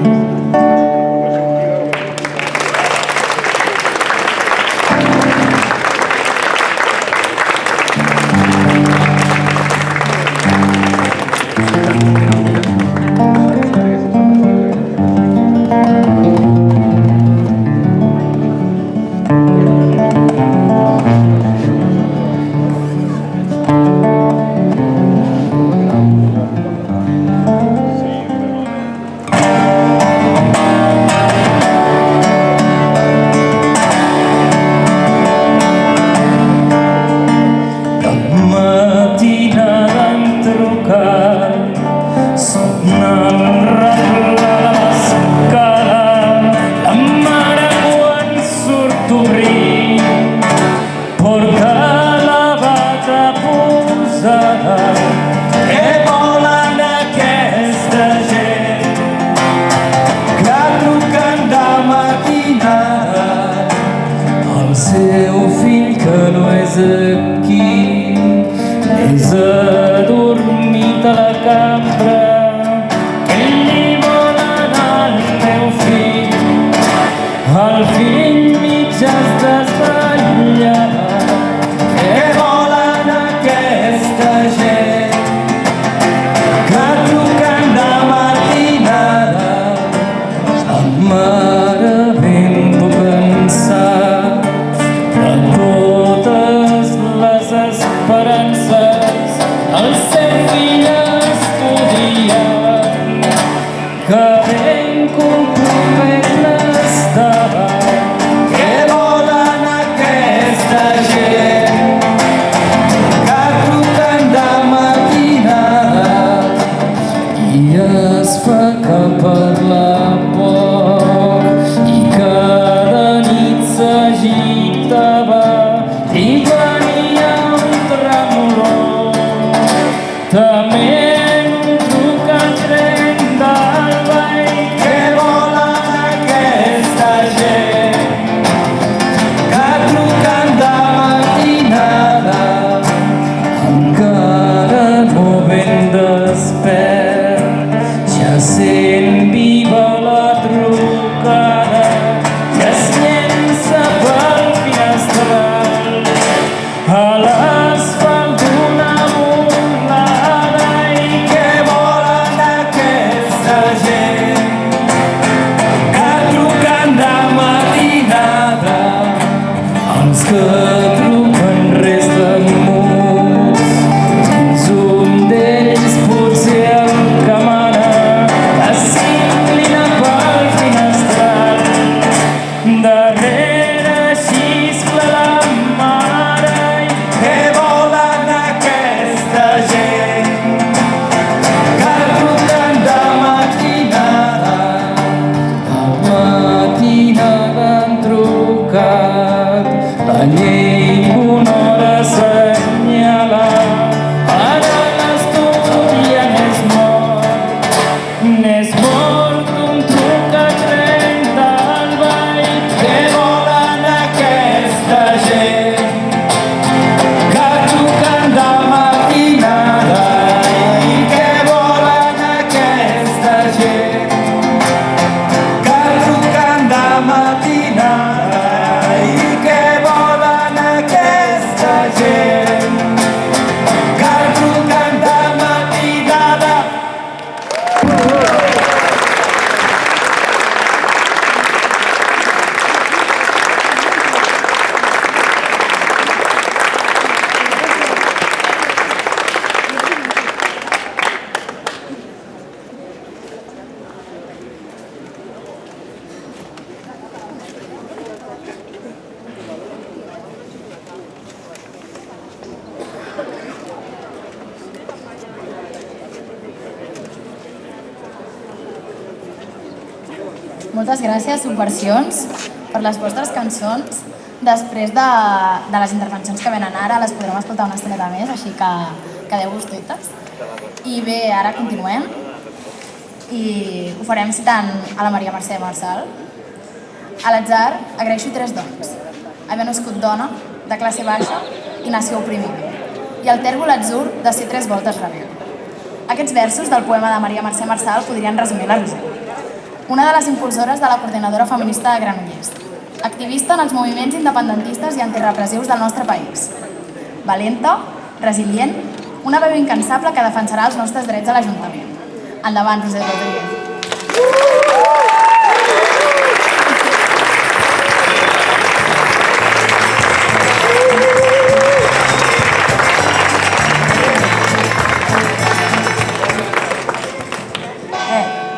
N'és mort un truc a 30 Moltes gràcies, Subversions, per les vostres cançons. Després de les intervencions que venen ara, les podrem escoltar una estoneta més, així que quedeu-vos totes. I bé, ara continuem. I ho farem citant a la Maria Mercè Marçal. A l'atzar agraeixo 3 dons. Haver nascut dona, de classe baixa i nació oprimida. I el tèrbol atzur de ser 3 voltes rebel. Aquests versos del poema de Maria Mercè Marçal podrien resumir la Roser, una de les impulsores de la Coordinadora Feminista de Granollers, activista en els moviments independentistes i antirepressius del nostre país. Valenta, resilient, una veu incansable que defensarà els nostres drets a l'Ajuntament. Endavant, Roser Rodríguez.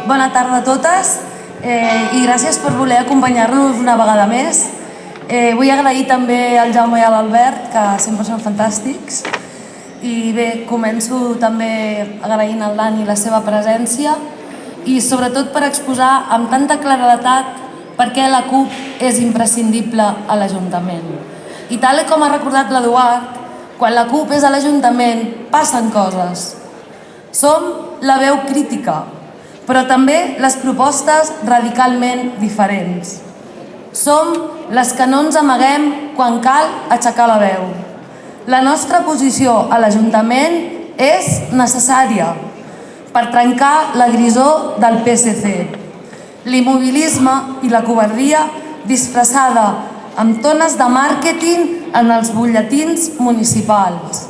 Bona tarda a totes i gràcies per voler acompanyar-nos una vegada més. Vull agrair també al Jaume i a l'Albert, que sempre són fantàstics. I bé, començo també agraint al Dani la seva presència i sobretot per exposar amb tanta claredat per què la CUP és imprescindible a l'Ajuntament. I tal com ha recordat l'Eduard, quan la CUP és a l'Ajuntament passen coses. Som la veu crítica, però també les propostes radicalment diferents. Som les que no ens amaguem quan cal aixecar la veu. La nostra posició a l'Ajuntament és necessària per trencar la grisor del PSC, l'immobilisme i la covardia disfressada amb tones de màrqueting en els butlletins municipals.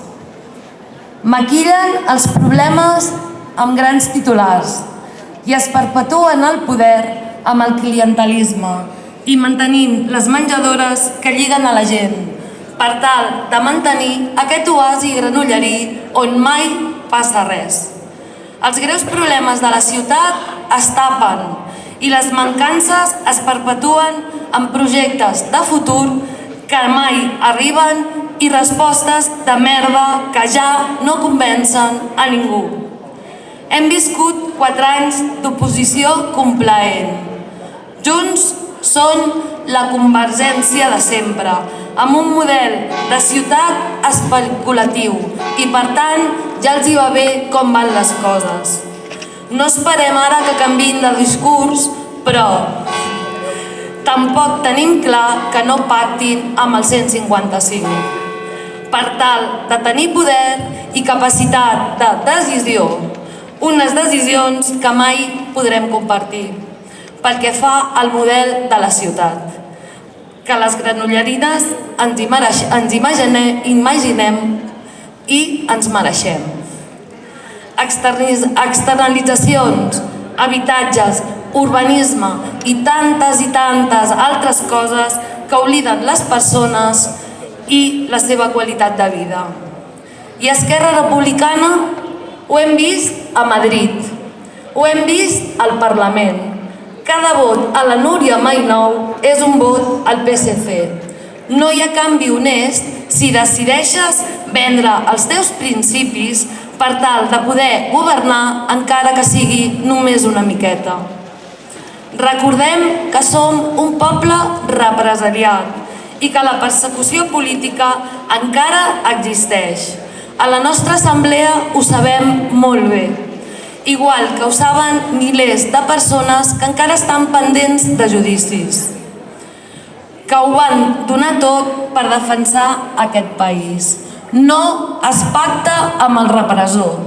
Maquillen els problemes amb grans titulars i es perpetuen al poder amb el clientelisme i mantenint les menjadores que lliguen a la gent, per tal de mantenir aquest oasi granollerí on mai passa res. Els greus problemes de la ciutat es tapen i les mancances es perpetuen amb projectes de futur que mai arriben i respostes de merda que ja no convencen a ningú. Hem viscut 4 anys d'oposició complaent. Junts són la convergència de sempre, amb un model de ciutat especulatiu i, per tant, ja els hi va bé com van les coses. No esperem ara que canviïn de discurs, però tampoc tenim clar que no pactin amb el 155. Per tal de tenir poder i capacitat de decisió, unes decisions que mai podrem compartir pel que fa al model de la ciutat, que les granollerines ens imaginem i ens mereixem. Externalitzacions, habitatges, urbanisme i tantes altres coses que obliden les persones i la seva qualitat de vida. I Esquerra Republicana ho hem vist a Madrid, ho hem vist al Parlament. Cada vot a la Núria Mainou és un vot al PSC. No hi ha canvi honest si decideixes vendre els teus principis per tal de poder governar encara que sigui només una miqueta. Recordem que som un poble represaliat i que la persecució política encara existeix. A la nostra assemblea ho sabem molt bé, igual que ho saben milers de persones que encara estan pendents de judicis, que ho van donar tot per defensar aquest país. No es pacta amb el repressor,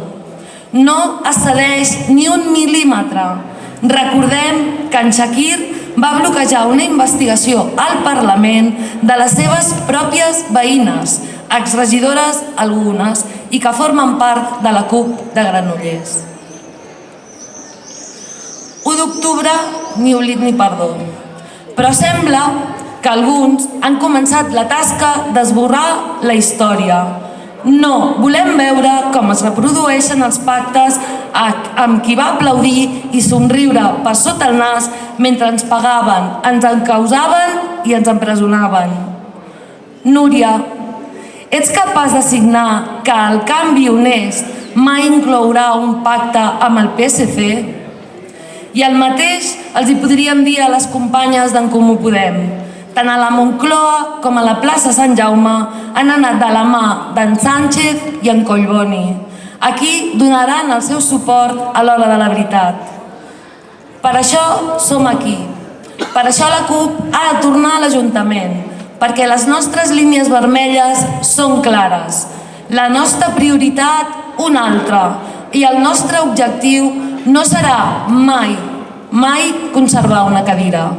no es cedeix ni un mil·límetre. Recordem que en Chakir va bloquejar una investigació al Parlament de les seves pròpies veïnes, exregidores algunes, i que formen part de la CUP de Granollers. 1 d'octubre, ni oblit ni perdó. Però sembla que alguns han començat la tasca d'esborrar la història. No volem veure com es reprodueixen els pactes amb qui va aplaudir i somriure per sota el nas mentre ens pagaven, ens encausaven i ens empresonaven. Núria, ets capaç de signar que el canvi honest mai inclourà un pacte amb el PSC? I el mateix els hi podríem dir a les companyes d'en Comú Podem. Tant a la Moncloa com a la plaça Sant Jaume han anat de la mà d'en Sánchez i en Collboni. Aquí donaran el seu suport a l'hora de la veritat. Per això som aquí. Per això la CUP ha de tornar a l'Ajuntament, perquè les nostres línies vermelles són clares. La nostra prioritat, una altra, i el nostre objectiu no serà mai conservar una cadira.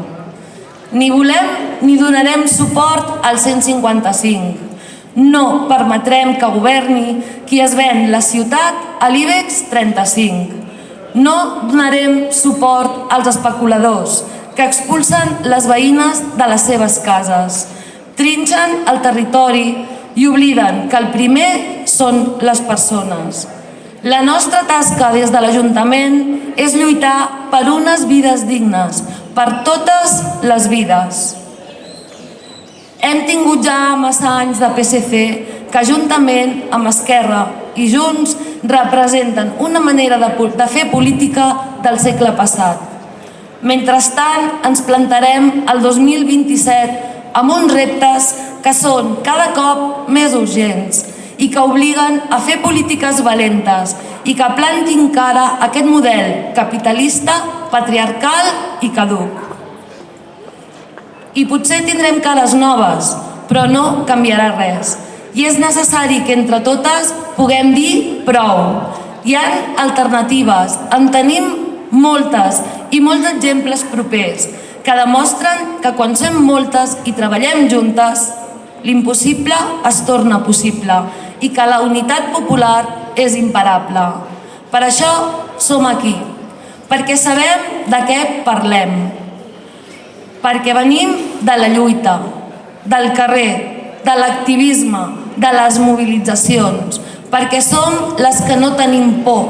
Ni volem ni donarem suport al 155. No permetrem que governi qui es ven la ciutat a l'IBEX 35. No donarem suport als especuladors que expulsen les veïnes de les seves cases, trinxen el territori i obliden que el primer són les persones. La nostra tasca des de l'Ajuntament és lluitar per unes vides dignes, per totes les vides. Hem tingut ja massa anys de PSC que juntament amb Esquerra i Junts representen una manera de fer política del segle passat. Mentrestant, ens plantarem el 2027 amb uns reptes que són cada cop més urgents i que obliguen a fer polítiques valentes i que plantin cara a aquest model capitalista, patriarcal i caduc. I potser tindrem cares noves, però no canviarà res. I és necessari que entre totes puguem dir prou. Hi ha alternatives, en tenim moltes i molts exemples propers que demostren que quan som moltes i treballem juntes, l'impossible es torna possible i que la unitat popular és imparable. Per això som aquí, perquè sabem de què parlem, perquè venim de la lluita, del carrer, de l'activisme, de les mobilitzacions, perquè som les que no tenim por,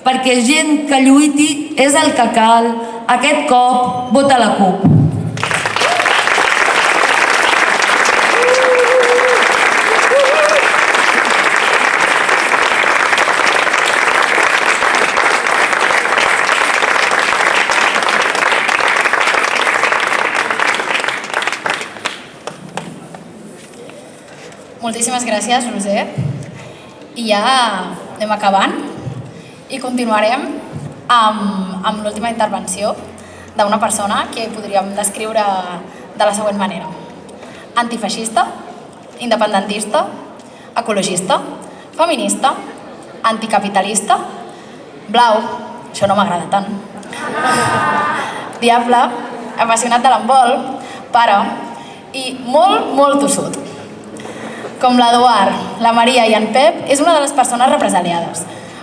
perquè gent que lluiti és el que cal, aquest cop vota la CUP. Moltíssimes gràcies, Roser. I ja anem acabant i continuarem amb l'última intervenció d'una persona que podríem descriure de la següent manera. Antifeixista, independentista, ecologista, feminista, anticapitalista, blau, això no m'agrada tant, diable, apassionat de l'handbol, pare i molt tossut. Com l'Eduard, la Maria i en Pep, és una de les persones represaliades,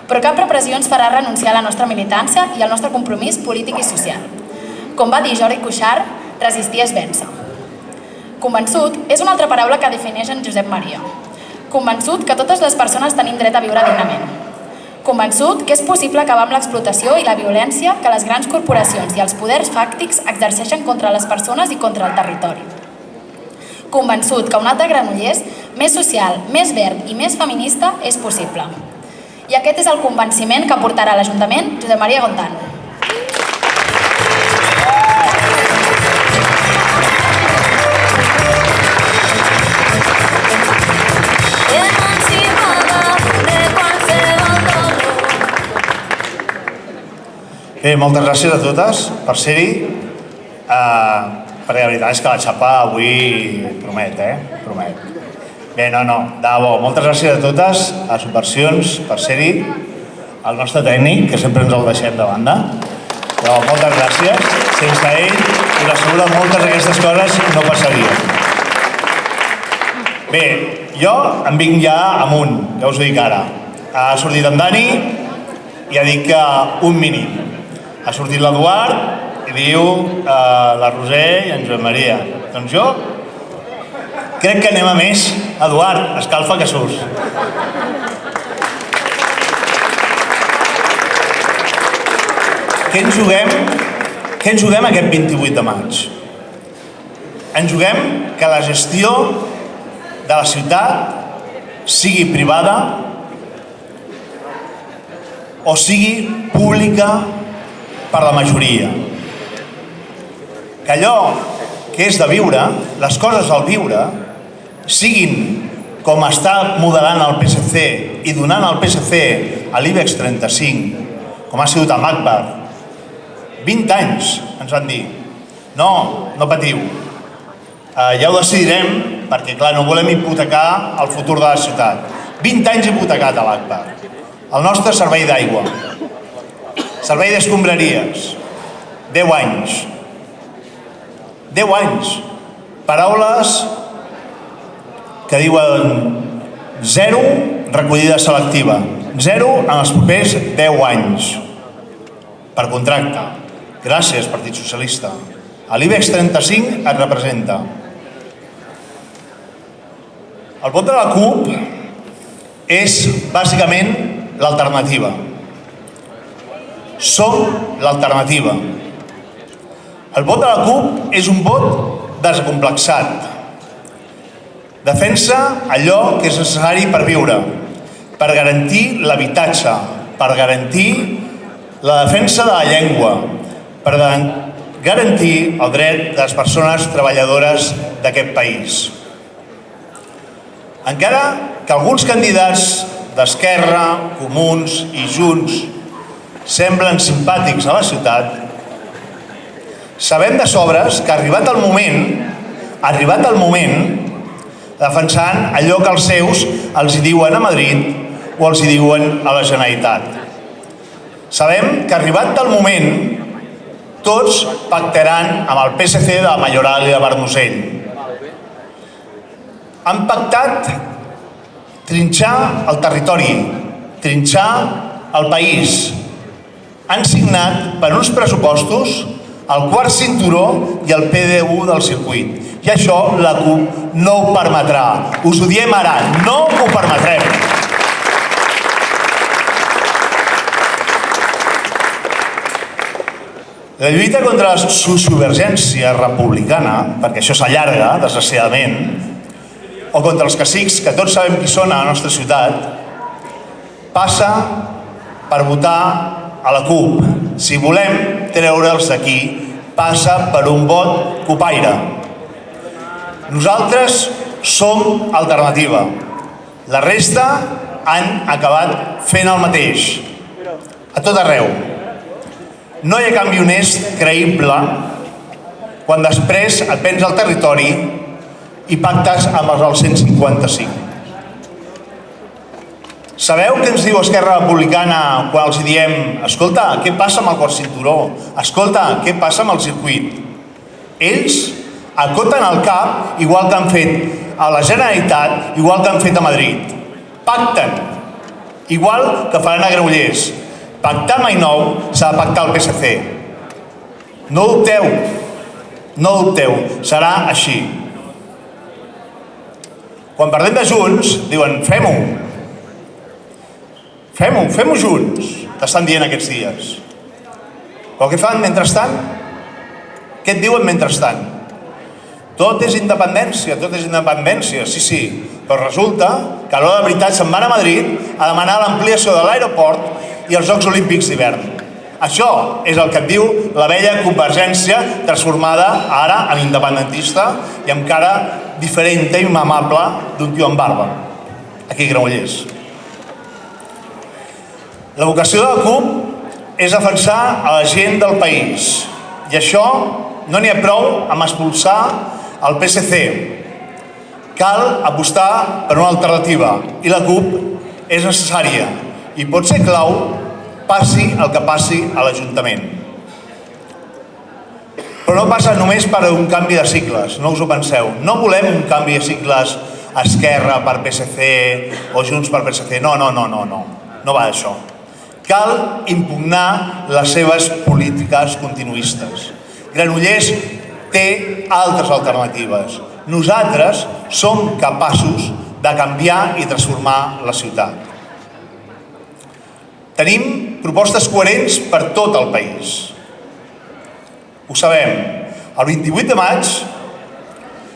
però cap repressió ens farà renunciar a la nostra militància i al nostre compromís polític i social. Com va dir Jordi Cuixart, resistir és vèncer. Convençut és una altra paraula que defineix en Josep Maria. Convençut que totes les persones tenim dret a viure dignament. Convençut que és possible acabar amb l'explotació i la violència que les grans corporacions i els poders fàctics exerceixen contra les persones i contra el territori. Convençut que un altre Granollers més social, més verd i més feminista és possible. I aquest és el convenciment que portarà a l'Ajuntament Josep Maria Gontán. Bé, moltes gràcies a totes per ser-hi. Perquè la veritat és que la xapa avui promet, promet. Bé, no, de debò, moltes gràcies a totes, a Subversions, per ser-hi, al nostre tècnic, que sempre ens el deixem de banda. Però moltes gràcies, sense ell, us asseguro que moltes d'aquestes coses no passarien. Bé, jo em vinc ja amunt, ja us ho dic ara. Ha sortit en Dani i ha dit que un mínim. Ha sortit l'Eduard i diu la Roser i en Joan Maria. Doncs jo crec que anem a més. Eduard, escalfa que surts. Què ens juguem aquest 28 de maig? Ens juguem que la gestió de la ciutat sigui privada o sigui pública per la majoria. Que allò que és de viure, les coses al viure, siguin com està modelant el PSC i donant al PSC a l'IBEX 35, com ha sigut amb Agbar. 20 anys ens van dir, no patiu, ja ho decidirem perquè, clar, no volem hipotecar el futur de la ciutat. 20 anys hipotecat a l'Agbar. El nostre servei d'aigua, servei d'escombraries, 10 anys. 10 anys. Paraules que diuen 0 recollida selectiva, 0 en els propers 10 anys per contracte. Gràcies, Partit Socialista. A l'IBEX 35 et representa. El vot de la CUP és bàsicament l'alternativa. Som l'alternativa. El vot de la CUP és un vot desacomplexat. Defensa allò que és necessari per viure, per garantir l'habitatge, per garantir la defensa de la llengua, per garantir el dret de les persones treballadores d'aquest país. Encara que alguns candidats d'Esquerra, Comuns i Junts semblen simpàtics a la ciutat, sabem de sobres que arribat el moment, defensant allò que els seus els hi diuen a Madrid o els hi diuen a la Generalitat. Sabem que arribat el moment, tots pactaran amb el PSC de Mayoral i de Bernusell. Han pactat trinxar el territori, trinxar el país. Han signat per uns pressupostos el quart cinturó i el PDU del circuit. I això la CUP no ho permetrà. Us ho diem ara, no ho permetrem. La lluita contra la sociovergència republicana, perquè això s'allarga, desgraciadament, o contra els cacics, que tots sabem qui són a la nostra ciutat, passa per votar a la CUP. Si volem treure'ls d'aquí, passa per un vot cupaire. Nosaltres som alternativa. La resta han acabat fent el mateix. A tot arreu. No hi ha canvi honest, creïble, quan després et prens el territori i pactes amb el 155. Sabeu què ens diu Esquerra Republicana quan els diem escolta, què passa amb el quart cinturó? Escolta, què passa amb el circuit? Ells acoten el cap, igual que han fet a la Generalitat, igual que han fet a Madrid. Pacten, igual que faran a Granollers. Pactar mai nou s'ha de pactar el PSC. No dubteu, serà així. Quan parlem de Junts, diuen fem-ho. Fem-ho junts, t'estan dient aquests dies. Però què fan mentrestant? Què et diuen mentrestant? Tot és independència, sí, però resulta que a l'hora de veritat se'n van a Madrid a demanar l'ampliació de l'aeroport i els Jocs Olímpics d'hivern. Això és el que et diu la vella Convergència transformada ara en independentista i amb cara diferent i amable d'un tio amb barba, aquí a Granollers. La vocació de la CUP és defensar a la gent del país i això no n'hi ha prou amb expulsar el PSC. Cal apostar per una alternativa i la CUP és necessària i pot ser clau passi el que passi a l'Ajuntament. Però no passa només per un canvi de cicles, no us ho penseu. No volem un canvi de cicles Esquerra per PSC o Junts per PSC, no va d'això. Cal impugnar les seves polítiques continuistes. Granollers té altres alternatives. Nosaltres som capaços de canviar i transformar la ciutat. Tenim propostes coherents per tot el país. Ho sabem. El 28 de maig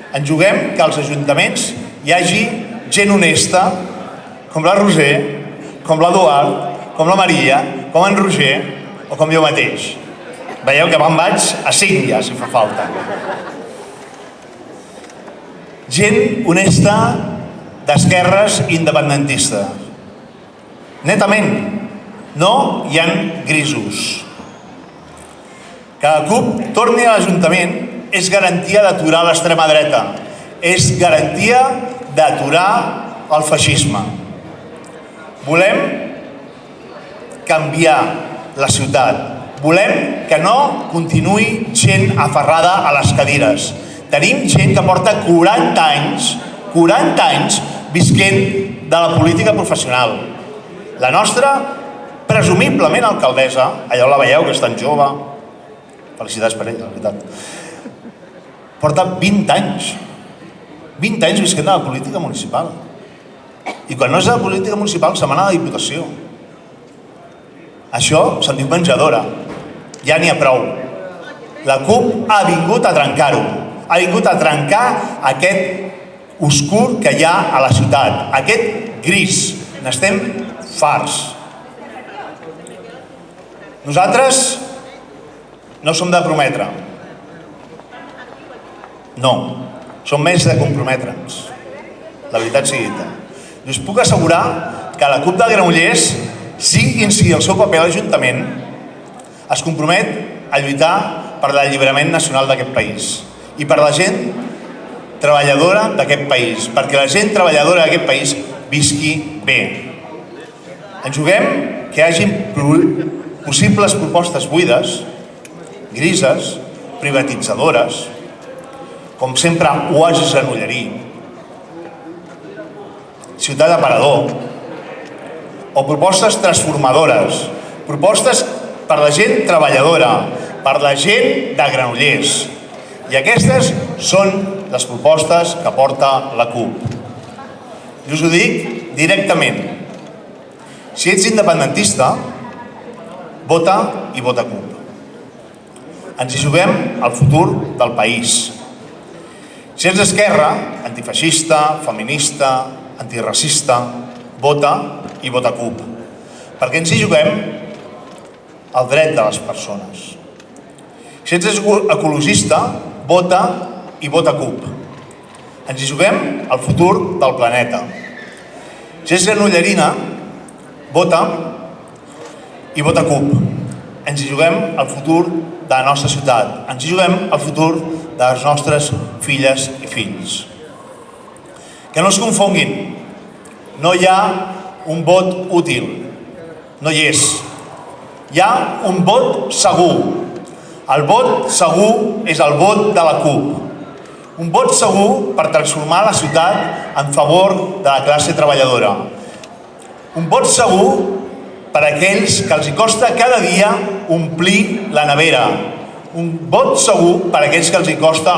ens juguem que als ajuntaments hi hagi gent honesta, com la Roser, com l'Eduard, com la Maria, com en Roger o com jo mateix. Veieu que me'n vaig a 5 ja, si fa falta. Gent honesta d'esquerres independentistes. Netament, no hi ha grisos. Que la CUP torni a l'Ajuntament és garantia d'aturar l'extrema dreta, és garantia d'aturar el feixisme. Volem canviar la ciutat. Volem que no continuï gent aferrada a les cadires. Tenim gent que porta 40 anys visquent de la política professional. La nostra, presumiblement alcaldessa, allò la veieu que és tan jove, felicitats per ella, la veritat, porta 20 anys visquent de la política municipal. I quan no és de la política municipal se'n va anar a la Diputació. Això se'n diu menjadora. Ja n'hi ha prou. La CUP ha vingut a trencar-ho. Ha vingut a trencar aquest oscur que hi ha a la ciutat, aquest gris. N'estem farts. Nosaltres no som de prometre. No, som més de comprometre'ns. La veritat sigui dita. I us puc assegurar que la CUP de Granollers, sigui quin sigui el seu paper a l'Ajuntament, es compromet a lluitar per l'alliberament nacional d'aquest país i per la gent treballadora d'aquest país, perquè la gent treballadora d'aquest país visqui bé. Ens juguem que hi hagi possibles propostes buides, grises, privatitzadores, com sempre oasis Granollers, ciutat d'aparador, o propostes transformadores, propostes per la gent treballadora, per la gent de Granollers. I aquestes són les propostes que porta la CUP. I us ho dic directament. Si ets independentista, vota i vota CUP. Ens hi juguem el futur del país. Si ets d'esquerra, antifeixista, feminista, antiracista, vota i vota CUP. Perquè ens hi juguem el dret de les persones. Si ets ecologista, vota i vota CUP. Ens hi juguem el futur del planeta. Si ets granollerina, vota i vota CUP. Ens hi juguem el futur de la nostra ciutat. Ens hi juguem el futur de les nostres filles i fills. Que no es confonguin. No hi ha un vot útil. No hi és. Hi ha un vot segur. El vot segur és el vot de la CUP. Un vot segur per transformar la ciutat en favor de la classe treballadora. Un vot segur per a aquells que els costa cada dia omplir la nevera. Un vot segur per a aquells que els costa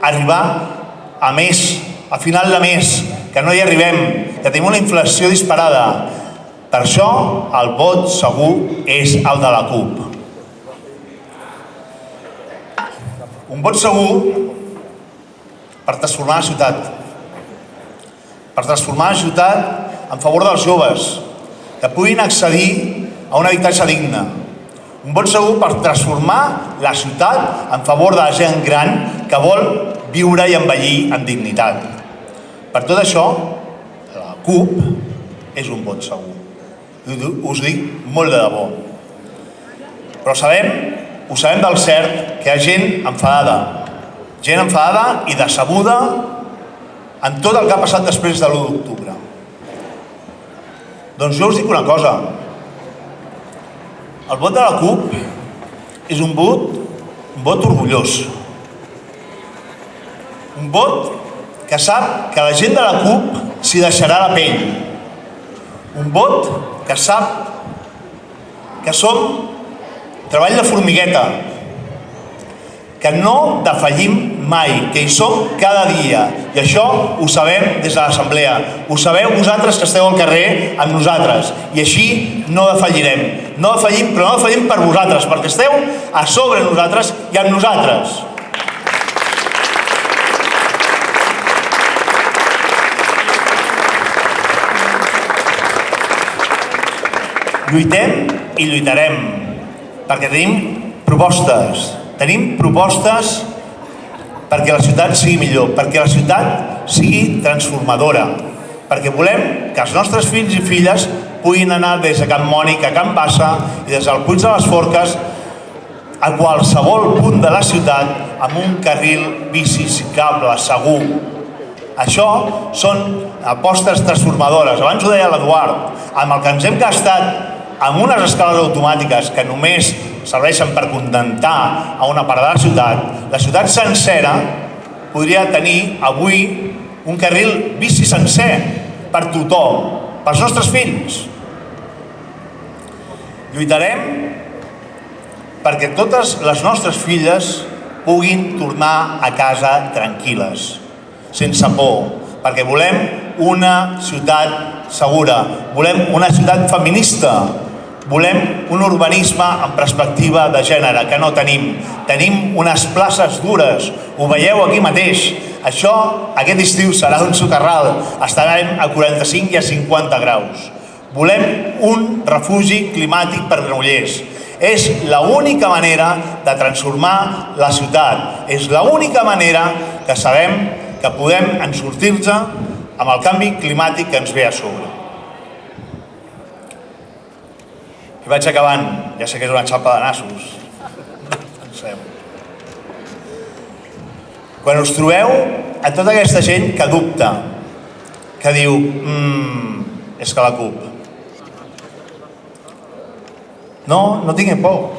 arribar a mes, a final de mes, que no hi arribem, que tenim una inflació disparada. Per això el vot segur és el de la CUP. Un vot segur per transformar la ciutat. Per transformar la ciutat en favor dels joves, que puguin accedir a un habitatge digne. Un vot segur per transformar la ciutat en favor de la gent gran que vol viure i envellir en dignitat. Per tot això, la CUP és un vot segur. Us dic molt de debò. Però ho sabem del cert que hi ha gent enfadada i decebuda en tot el que ha passat després de l'1 d'octubre. Doncs jo us dic una cosa. El vot de la CUP és un vot orgullós. Un vot que sap que la gent de la CUP s'hi deixarà la pell. Un vot que sap que som treball de formigueta, que no defallim mai, que hi som cada dia. I això ho sabem des de l'Assemblea. Ho sabeu vosaltres que esteu al carrer amb nosaltres. I així no defallirem. No defallim, però no defallim per vosaltres, perquè esteu a sobre nosaltres i amb nosaltres. Lluitem i lluitarem, perquè tenim propostes. Tenim propostes perquè la ciutat sigui millor, perquè la ciutat sigui transformadora, perquè volem que els nostres fills i filles puguin anar des de Can Mònic a Can Bassa i des del Puig de les Forques a qualsevol punt de la ciutat amb un carril bici ciclable segur. Això són apostes transformadores. Abans ho deia l'Eduard, amb el que ens hem gastat amb unes escales automàtiques que només serveixen per contentar a una part de la ciutat sencera podria tenir avui un carril bici sencer per tothom, pels nostres fills. Lluitarem perquè totes les nostres filles puguin tornar a casa tranquil·les, sense por, perquè volem una ciutat segura, volem una ciutat feminista, volem un urbanisme amb perspectiva de gènere, que no tenim. Tenim unes places dures, ho veieu aquí mateix. Això, aquest estiu, serà un socarral. Estarem a 45 i a 50 graus. Volem un refugi climàtic per Granollers. És l'única manera de transformar la ciutat. És l'única manera que sabem que podem sortir-nos amb el canvi climàtic que ens ve a sobre. I vaig acabant. Ja sé que és una xapa de nassos. Quan us trobeu a tota aquesta gent que dubta, que diu és que la CUP. No tinguem por.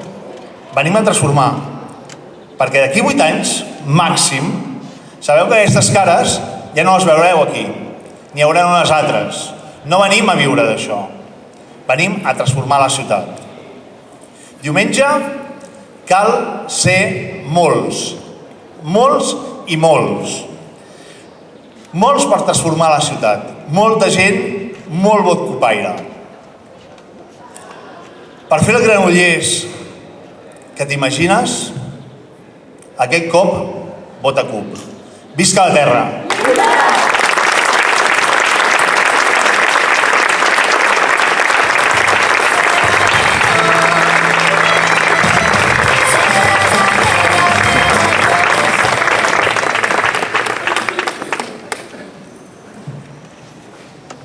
Venim a transformar. Perquè d'aquí 8 anys, màxim, sabeu que aquestes cares ja no les veureu aquí. N'hi haurà unes altres. No venim a viure d'això. Venim a transformar la ciutat. Diumenge cal ser molts. Molts i molts. Molts per transformar la ciutat. Molta gent, molt vot copaire. Per fer el Granollers que t'imagines, aquest cop vota CUP. Visca la terra!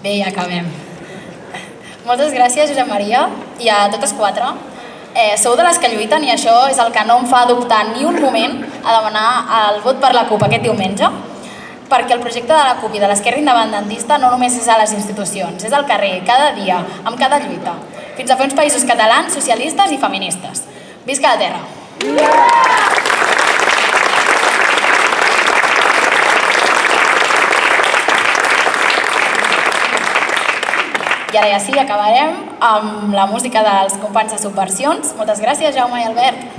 Bé, ja acabem. Moltes gràcies, Josep Maria, i a totes quatre. Sou de les que lluiten i això és el que no em fa dubtar ni un moment a demanar el vot per la CUP aquest diumenge, perquè el projecte de la CUP i de l'esquerra independentista no només és a les institucions, és al carrer, cada dia, amb cada lluita, fins a fer uns països catalans, socialistes i feministes. Visca la terra! I ara ja sí, acabarem amb la música dels companys de Subversions. Moltes gràcies, Jaume i Albert.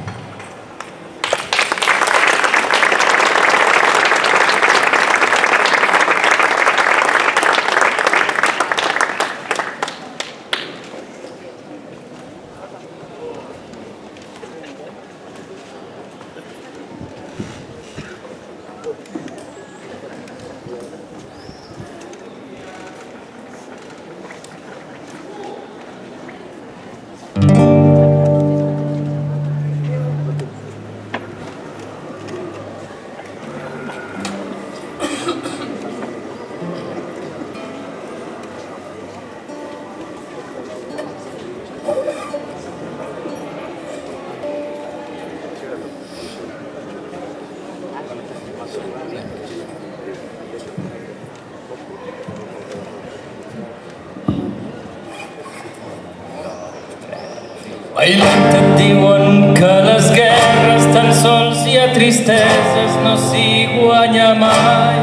Bailant et diuen que les guerres tan sols hi ha tristeses, no s'hi guanya mai.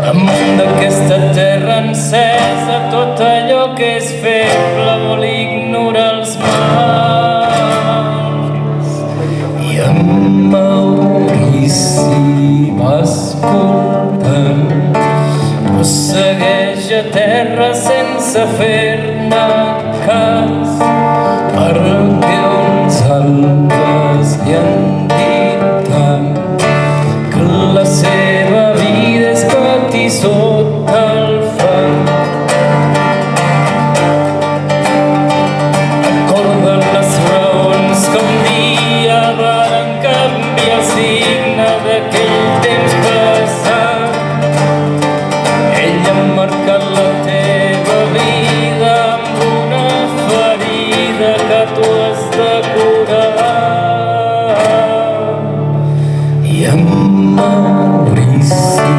Damunt d'aquesta terra encesa tot allò que és feble vol ignorar els mals. I en Maurici va escoltant, però segueix a terra sense fer-ne cas, perquè uns altres li han dit tant que la seva vida és patir sota el fang. Recorden les raons que un dia Maurici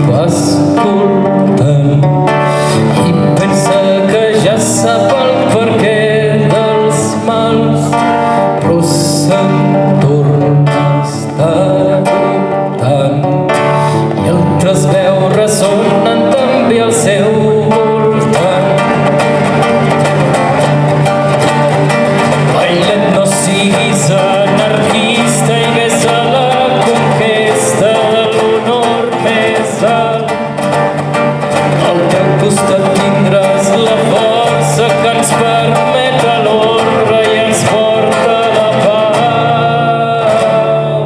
va escoltant i pensa que ja sap el perquè dels mals, però se'n torna a estar dubtant i altres veus ressonen també al seu voltant. Baila't, no siguis anarquista i ves a la conquesta de l'honor més alt. Al teu costat tindràs la força que ens permet a l'honra i ens porta la pau.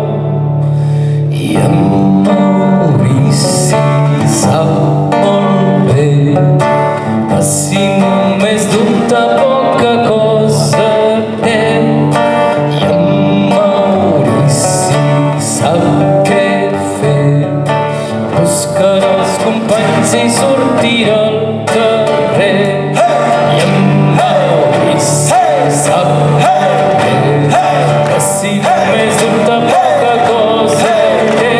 I en Maurici sap molt bé que si només dubta poca cosa té. I en Maurici sap què fer, buscarà els companys i sortirà al carrer. I en Maurici sap bé que si només dubta poca cosa té.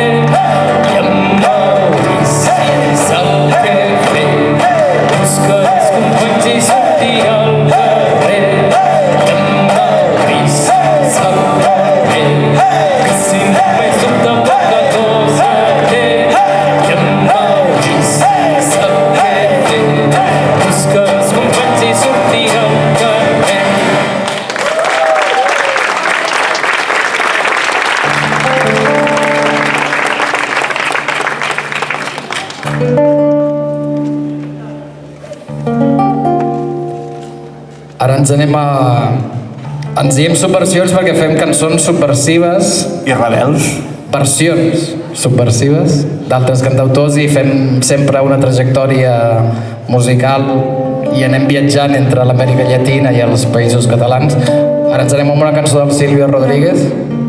I en Maurici sap què fer, buscarà els companys i sortirà al carrer. I en Maurici sap bé que si només dubta poca cosa té. I en Maurici sap què fer, buscarà els companys i sortirà al carrer. Ara ens anem a... Ens diem subversions perquè fem cançons subversives, I rebels? versions subversives d'altres cantautors i fem sempre una trajectòria musical i anem viatjant entre l'Amèrica Llatina i els països catalans. Ara ens anem amb una cançó del Silvio Rodríguez,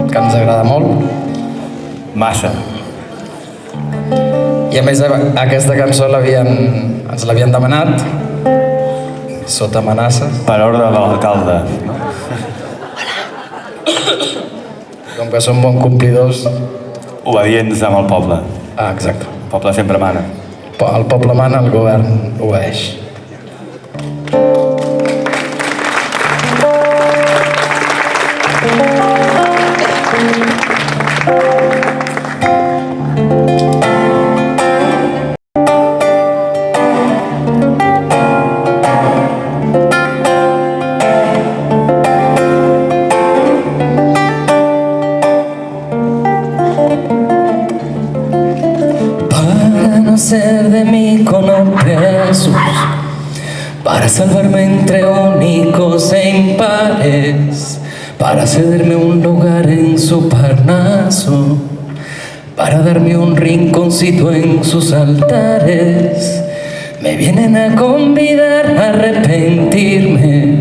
que ens agrada molt. Massa. I a més aquesta cançó ens l'havien demanat sota amenaces. Per ordre de l'alcalde. Com que som bons complidors. Obedients amb el poble. Ah, exacte. El poble sempre mana. El poble mana, el govern obeeix. Ser de mí con opresos, para salvarme entre únicos e impares, para cederme un lugar en su Parnaso, para darme un rinconcito en sus altares. Me vienen a convidar a arrepentirme,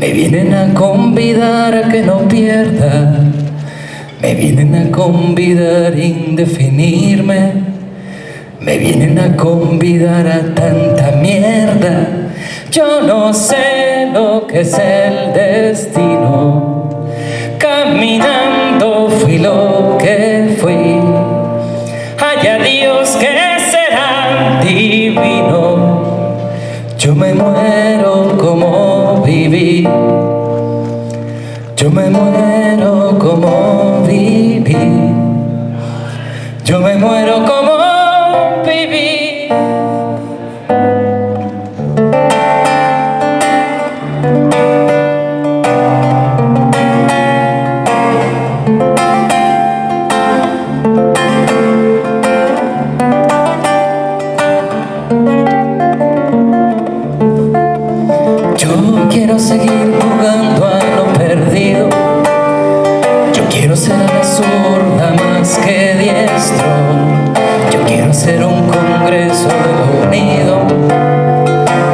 me vienen a convidar a que no pierda, me vienen a convidar a indefinirme. Me vienen a convidar a tanta mierda. Yo no sé lo que es el destino. Caminando fui lo que fui. Haya Dios que será divino. Yo me muero como viví. Yo me muero como viví. Yo me muero como viví. Yo quiero seguir jugando a lo perdido. Yo quiero ser la zurda más que diestro. Yo quiero ser un congreso de lo unido.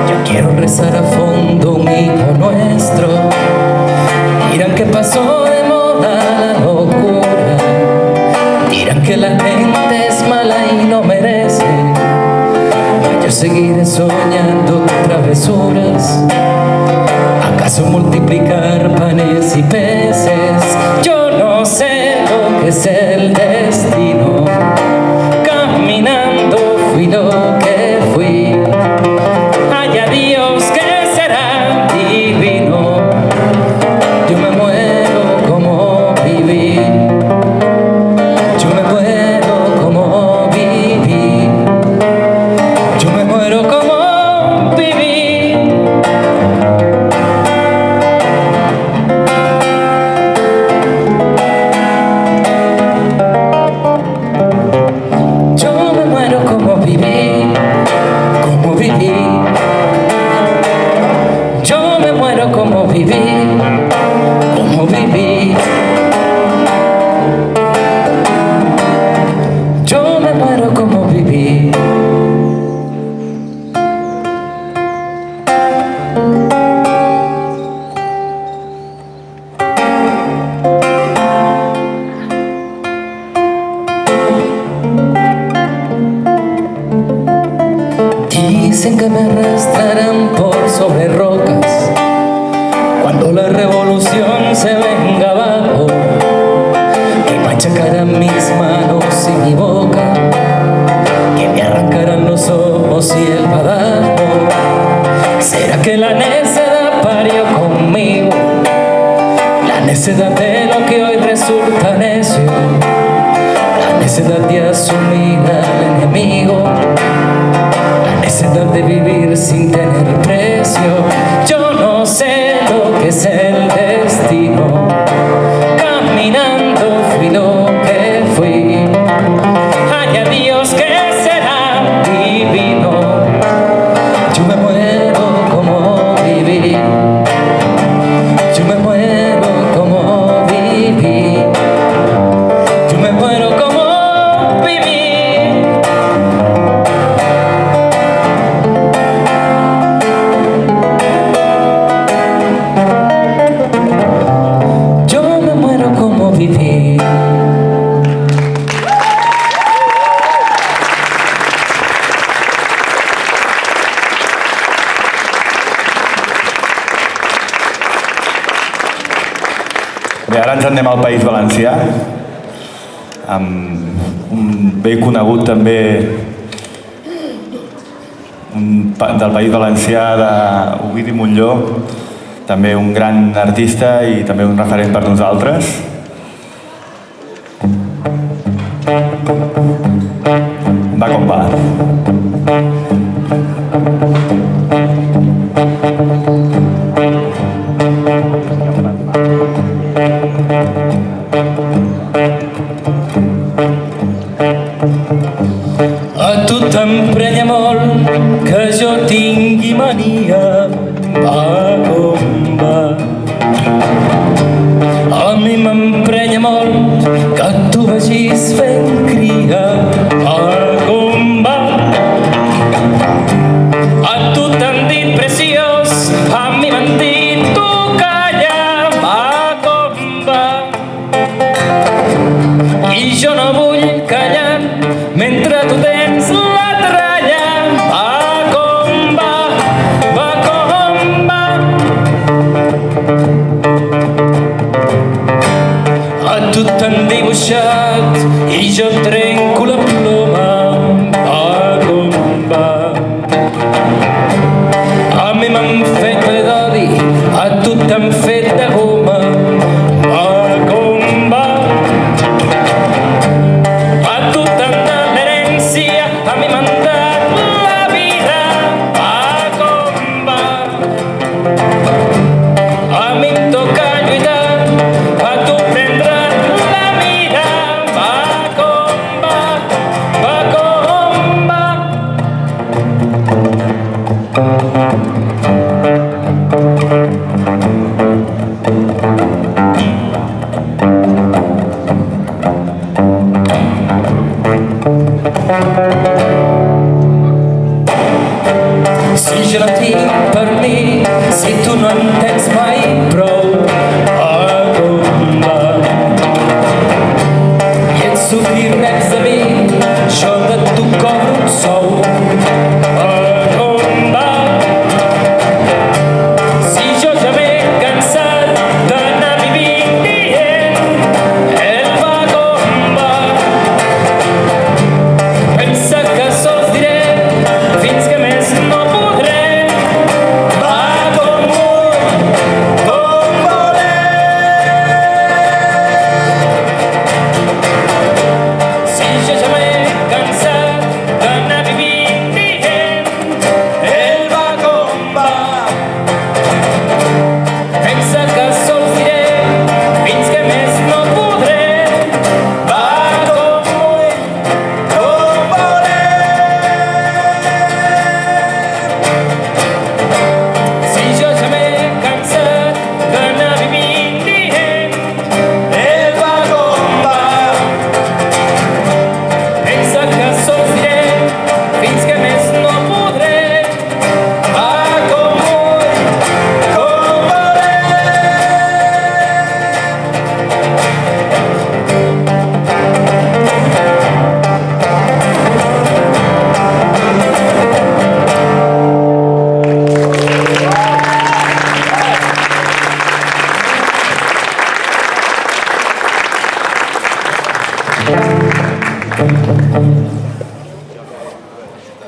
Yo quiero rezar a fondo un hijo nuestro. Dirán que pasó de moda la locura. Dirán que la gente es mala y no merece. Mas yo seguiré soñando travesuras. ¿Acaso multiplicar panes y peces? Yo no sé lo que es el destino. Caminando fui lo que fui. Haya Dios que será divino. Yo me muero como viví. Yo me muero como viví. Yo me muero como viví. Yo me muero como viví, como viví. Yo me muero como viví, como viví. Yo me muero como viví. Dicen que me arrastrarán por sobre rocas cuando la revolución se venga abajo, que machacarán mis manos y mi boca, que me arrancarán los ojos y el badajo. ¿Será que la necedad parió conmigo? La necedad de lo que hoy resulta necio, la necedad de asumir al enemigo, la necedad de vivir sin tener precio. Yo no sé lo que es el destino. Caminando fui lo que fui. Haya Dios que será divino. Yo me muero como viví. Yo me muero como viví. Yo me muero como viví. Yo me muero como viví. Bé, ara ens anem al País Valencià, amb un bé conegut també del País Valencià, d'Ovidi Montllor, també un gran artista i també un referent per nosaltres. Va com va. A tu t'emprenya molt que jo tingui mania, va com va. A mi m'emprenya molt que tu vagis fent cria, va com va. A tu t'han dit preciós, a mi m'han dit tu calla, va com va. I jo no vull callar mentre tu tens la tralla, va com va, va com va. A tu t'han dibuixat i jo trenco la ploma, va com va. A mi m'han fet d'odi, a tu t'han fet de goma, va com va. A tu t'han dat l'herència, a mi m'han dat la vida, va com va. A mi em toca lluitar, a tu prendre't la mida, va com va, va com va. Si jo no tinc per mi, si tu no en tens mai prou, va com va. I ets subir res de mi, jo de tu cobro un sou, va com va. Si jo ja m'he cansat d'anar vivint dient, el va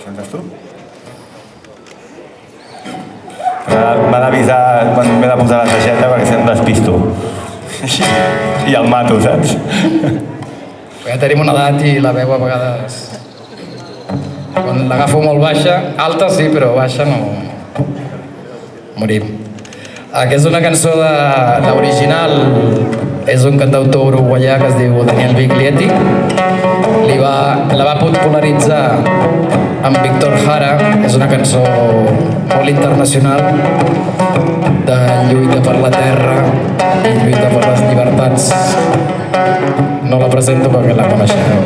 Sentes tu? M'ha d'avisar quan m'he de posar la targeta perquè si em despisto. I el mato, saps? Ja tenim una edat i la veu a vegades... Quan l'agafo molt baixa, alta sí, però baixa no... Morim. Aquesta és una cançó de l'original, és un cantautor uruguaià que es diu Daniel Biglietti. La va popularitzar amb Víctor Jara, és una cançó molt internacional de lluita per la terra i lluita per les llibertats. No la presento perquè la coneixereu.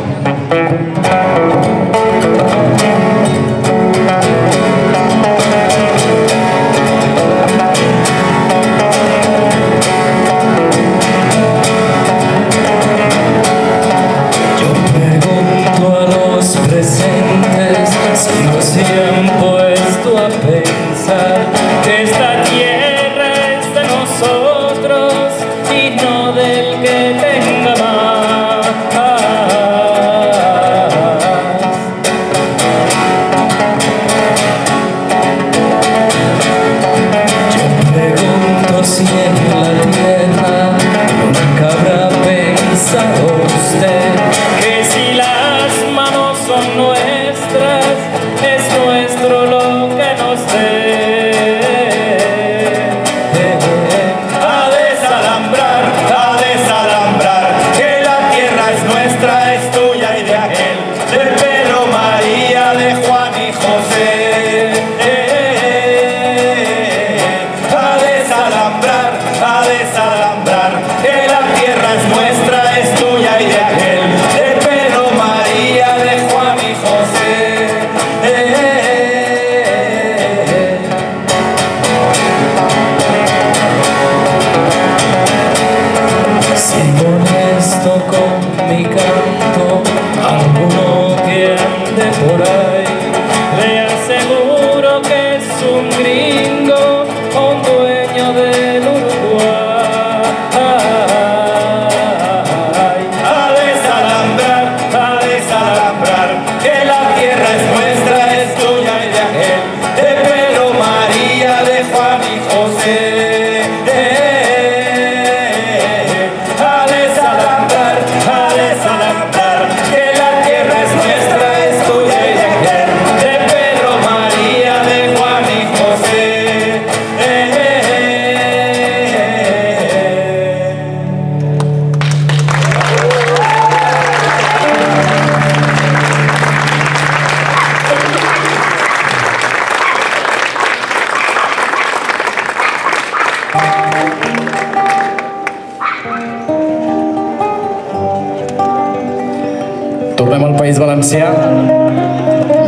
Tornem al País Valencià,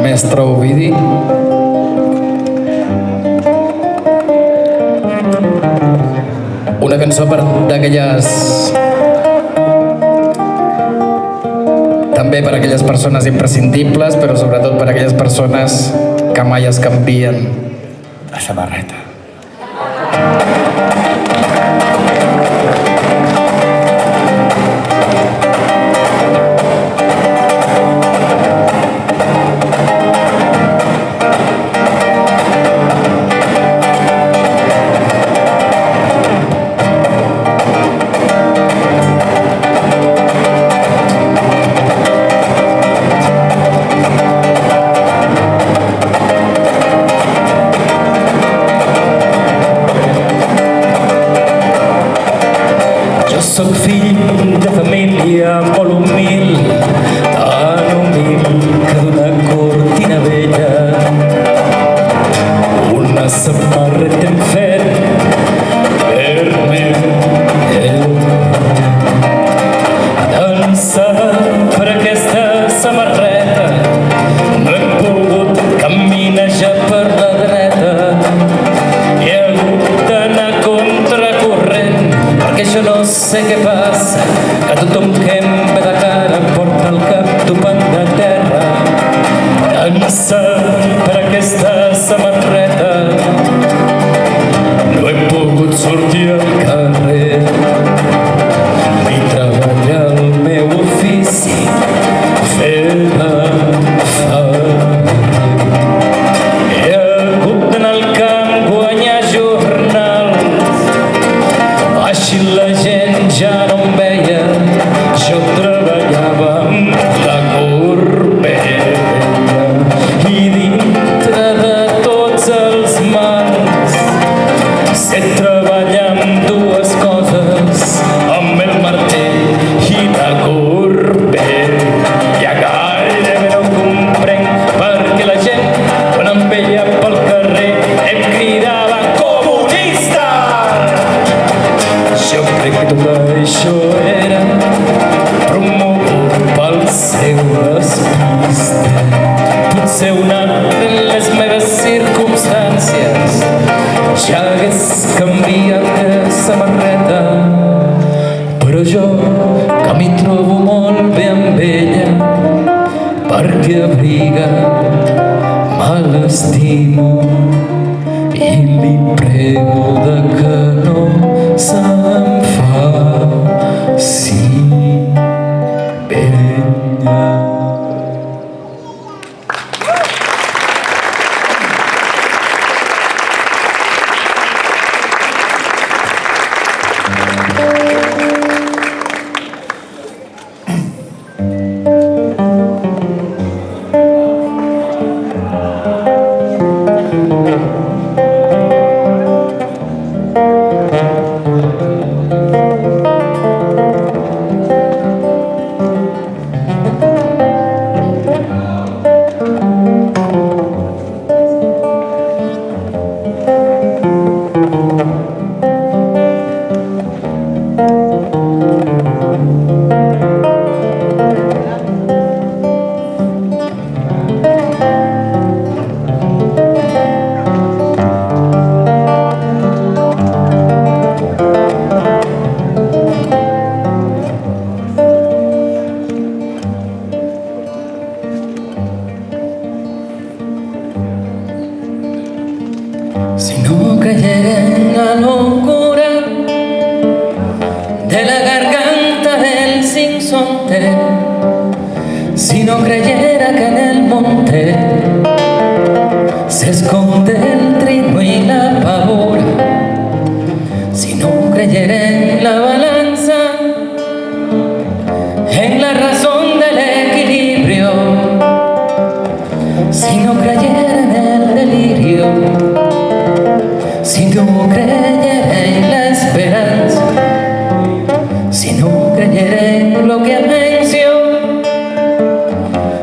mestre Ovidi. Una cançó d'aquelles... També per a aquelles persones imprescindibles, però sobretot per a aquelles persones que mai es canvien la samarreta. He hagut d'anar al camp, guanyar jornals. Així la gent ja no em veia, jo treballava amb la corbella. I dintre de tots els mals sé treballar amb dues coses, amb el martell i la corbella. Gairebé no comprenc perquè la gent, quan em veia pel carrer, em cridava comunista. Jo crec que tot això era promogut pel seu despiste. Potser una de les meves circumstàncies ja hagués canviat de samarreta, però jo, que m'hi trobo molt bé amb ella, perquè abriga, me l'estimo i li prego de que no s'enfaci vella. Si no creyera en la locura de la garganta del sinsonte, si no creyera que en el monte se esconde el trigo y la pavora, si no creyera en la balanza, en la razón del equilibrio, si no creyera en el delirio, si no creyera en la esperanza, si no creyera en lo que anuncio,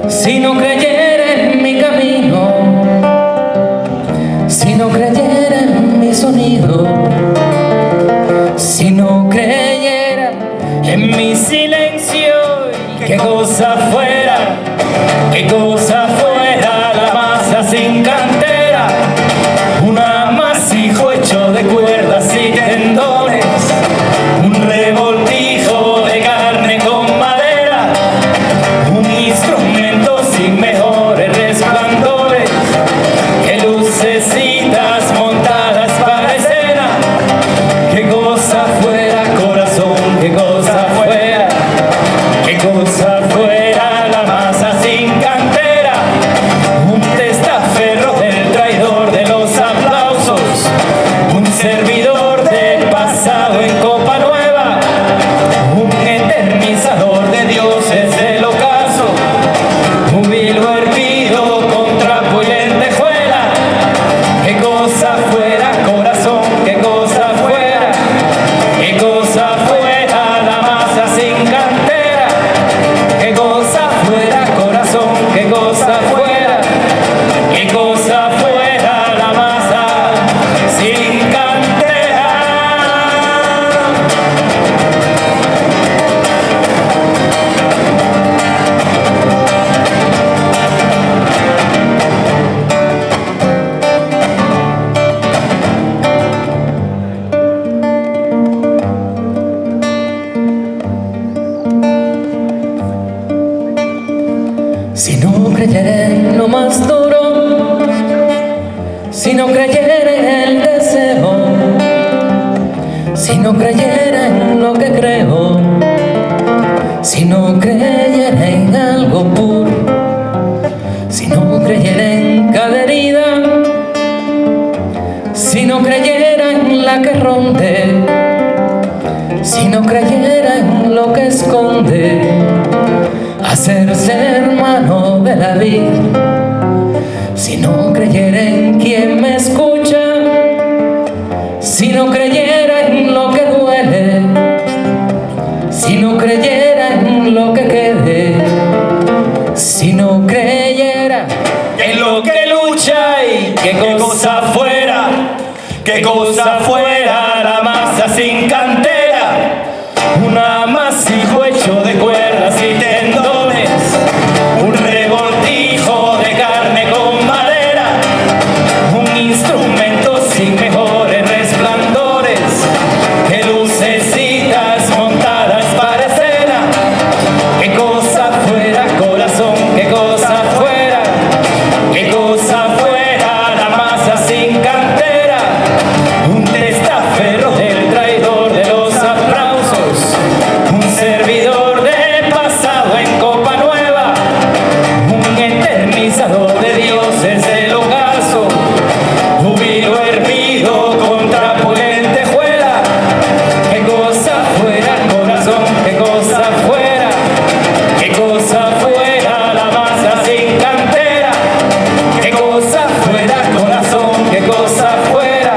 si no creyera en mi camino, si no creyera en mi sonido, si no creyera en mi silencio, qué cosa fuera la masa sin cantera, un amasijo hecho de cuerdas y tendones, un revoltijo de carne con madera, un instrumento sin mejores resplandores que lucecitas montadas para escena. Qué cosa fuera, corazón, qué cosa fuera la masa sin cantera, un testaferro del traidor de los aplausos, un servidor del pasado en copa nueva, un eternizador de dioses del ocaso, un hilo hervido con trapo y lentejuela. Qué cosa fuera, corazón, qué cosa fuera la masa sin cantera, qué cosa fuera, corazón, qué cosa fuera la masa sin cantera. Si no creyera en lo más duro, si no creyera en el deseo, si no creyera en lo que creo, si no creyera en algo puro, sombra que ronde, si no creyera en lo que esconde, hacerse hermano de la vida, si no creyera en quien me escucha, si no creyera en lo que duele, si no creyera en lo que quede, si no creyera en lo que lucha y qué cosa fuera, qué cosa fuera la masa sin cantera, un amasijo hecho de cuerdas y tendones, un revoltijo de carne con madera, un instrumento sin mejores resplandores que lucecitas montadas para escena. Qué cosa fuera, corazón, qué cosa fuera, qué cosa fuera la masa sin cantera, un testaferro del traidor de los aplausos, un servidor de pasado en copa nueva, un eternizador de dioses del ocaso, júbilo hervido contra puentejuela. Qué cosa fuera, corazón, qué cosa fuera, qué cosa fuera la masa sin cantera, qué cosa fuera, corazón, qué cosa fuera,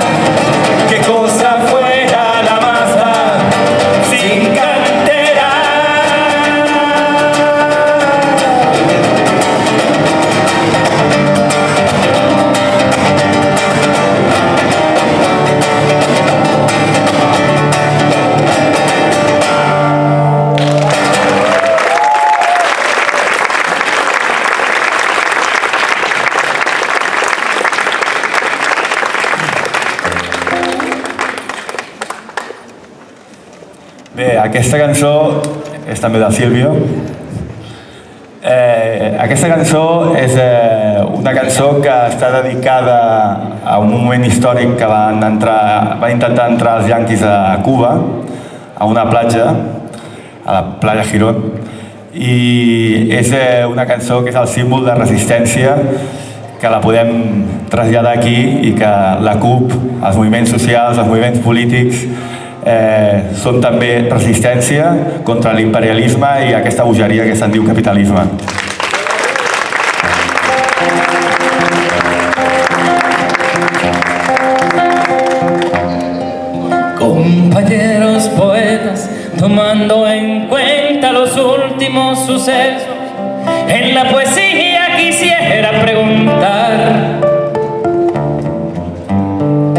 qué cosa fuera la masa sin cantera. Bé, aquesta cançó és també del Silvio. Aquesta cançó és una cançó que està dedicada a un moment històric que van intentar entrar els yanquis a Cuba, a una platja, a la playa Girón, i és una cançó que és el símbol de resistència, que la podem traslladar aquí i que la CUP, els moviments socials, els moviments polítics, són també resistència contra l'imperialisme i aquesta bogeria que se'n diu capitalisme. Compañeros poetas, tomando en cuenta los últimos sucesos, en la poesía quisiera preguntar,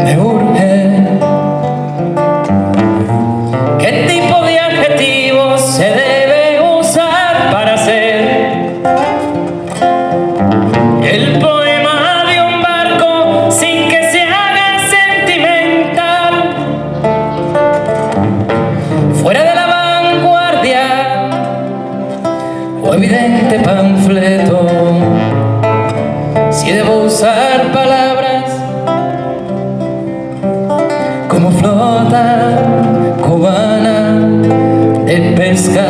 me urge, ¿qué tipo de adjetivos se debe usar para hacer el poema de un barco sin que se haga sentimental? Fuera de la vanguardia o evidente panfleto, si debo usar palabras como flota cubana de pesca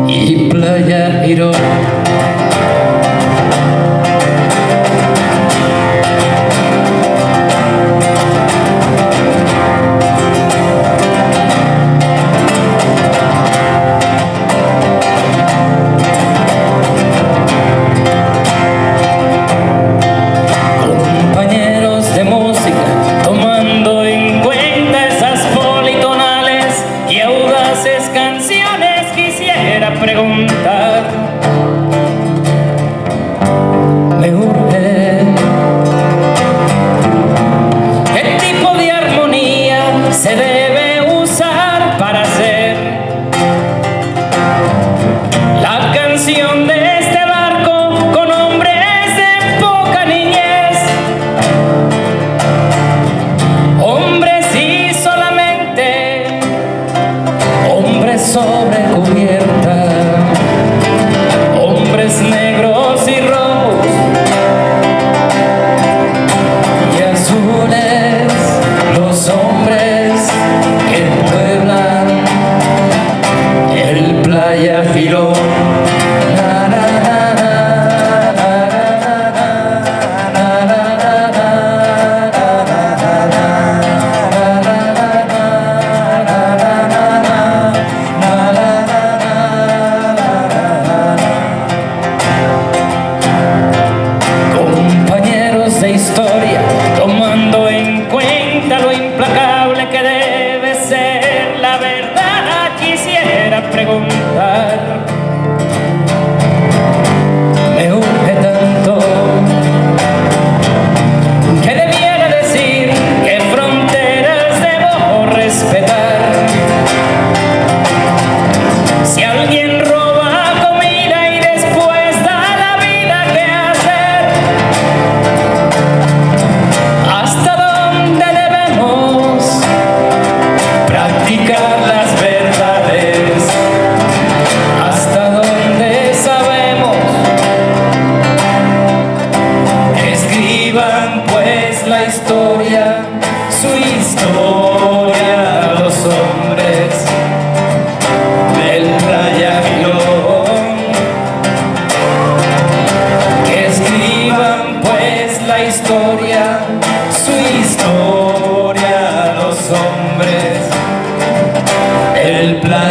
y playa Girón.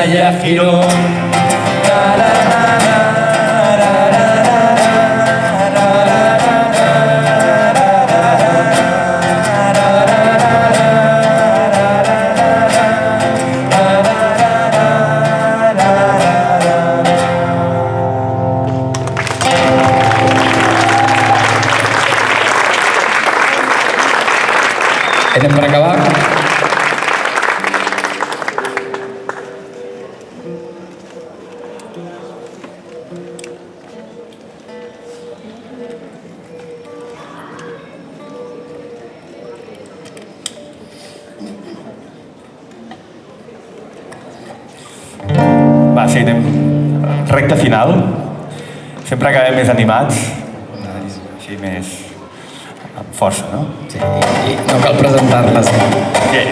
playa Girón. Anem per acabar. Va, sí, anem recta final. Sempre acabem més animats, així més amb força, no? Sí, i no cal presentar-les. Sí.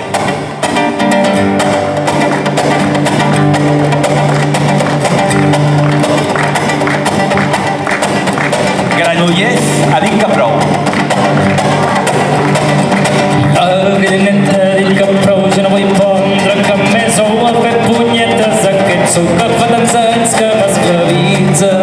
Granollers ha dit que prou. Evidentment ha dit que prou, jo no vull pondre cap més ou a fer punyetes aquest sou que fa tants anys que m'esclavitza.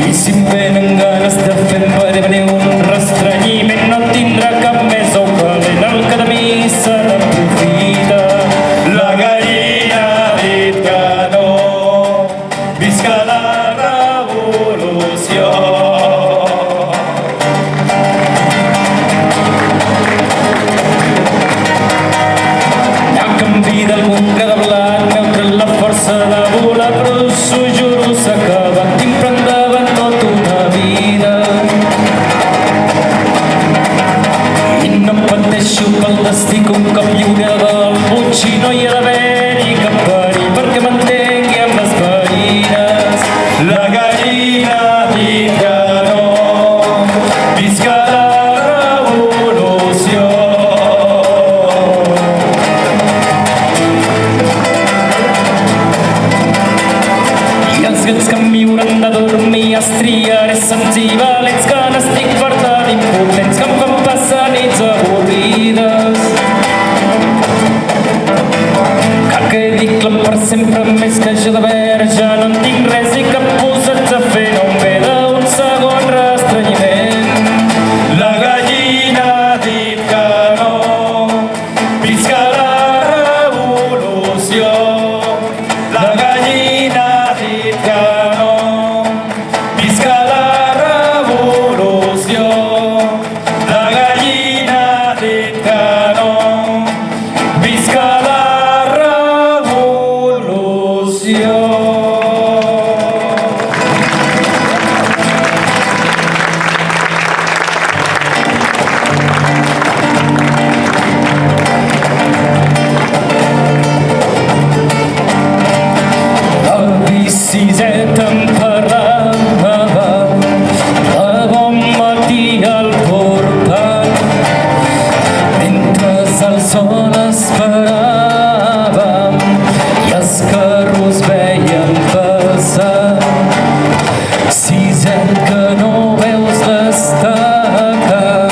I si em venen ganes de fer venir un restrenyiment no tindrà cap més ou calent el que de mi se n'aprofita. La gallina ha dit que no, visca la revolució. A canvi d'algun gra de blat m'heu tret la força de volar, però s'ho juro s'ha acabat imprendavant tota una vida. I no pateixo pel destí que un cop lliure del butxí no hi ha d'haver-hi cap perill perquè m'entengui amb les veïnes. La gallina ha dit que no, visca la revolució. I els gats que m'hi hauran de dormir els triaré sants i valents que n'estic fartant impotents que em fan passar nits avorrides. Que quedi clar per sempre més que jo de verge no en tinc res i que posats a fer no em ve d'un segon restrenyiment. La gallina ha dit que no, visca la revolució. La gallina ha dit que no, visca la revolució. La gallina ha dit que no, visca la revolució. El biciset em parlava de bon matí al portal mentre el sol esperàvem i els carros veiem passar. Siset que no veus destacar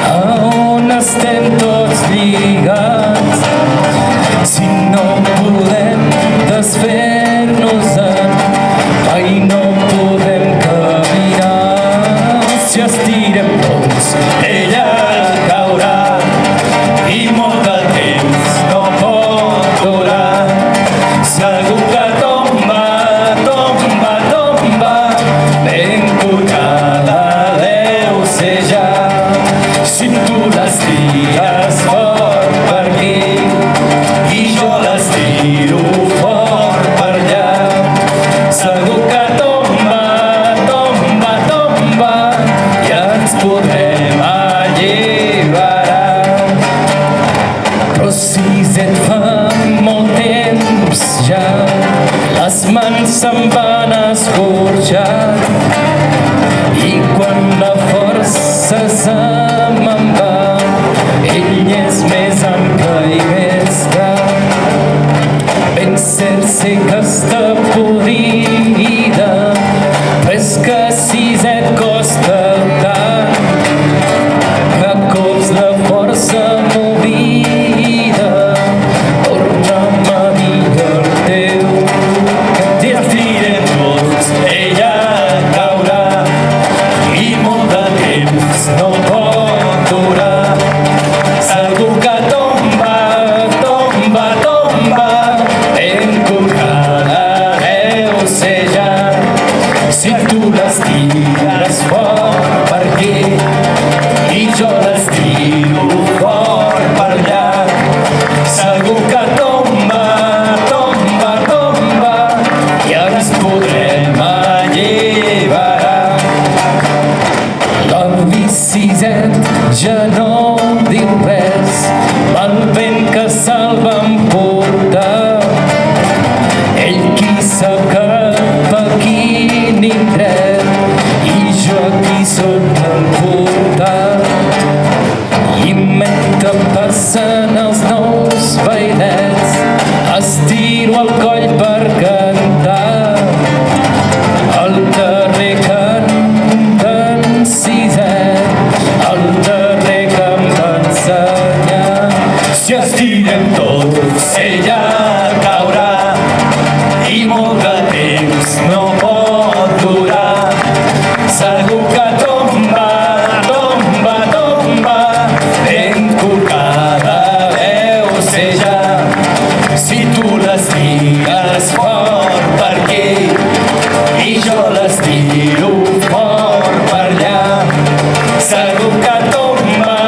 a on estem tots lligats. Si no podem desfer-nos-en, ai, no podem caminar. Si estirem tots, ella caurà i molt de temps no pot durar. Segur que tomba, tomba, tomba, ben cunyada deu ser ja. Si tu les tires fort per aquí i jo les tiro fort per allà, segur que tomba, tomba, tomba i ens podrem alliberar. Però Siset fa molt temps ja les mans se'n van escorxar i quan la força se me'n va ell és més ample i més gran. Ben cert sé que està podrida, però és que Siset costa tant que a cops de força movida ocejar. Si tu les tires fort per aquí i jo les tiro fort per allà, segur que tomba, tomba, tomba i ens podrem alliberar. El biciset ja no diu res, el vent que se'l va emportar. Ell qui sap cap a quin indret i jo aquí soc l'emportat. I mentre passen els nous veïnets estiro el coll per cantar. Al darrer canten siset, al darrer que em va ensenyar. Si estirem tots, ella caurà i molt de temps no pot durar. Segur que tomba, tomba, tomba, ben corcada deu ser ja. Si tu les tires fort per aquí i jo les tiro fort per allà, segur que tomba,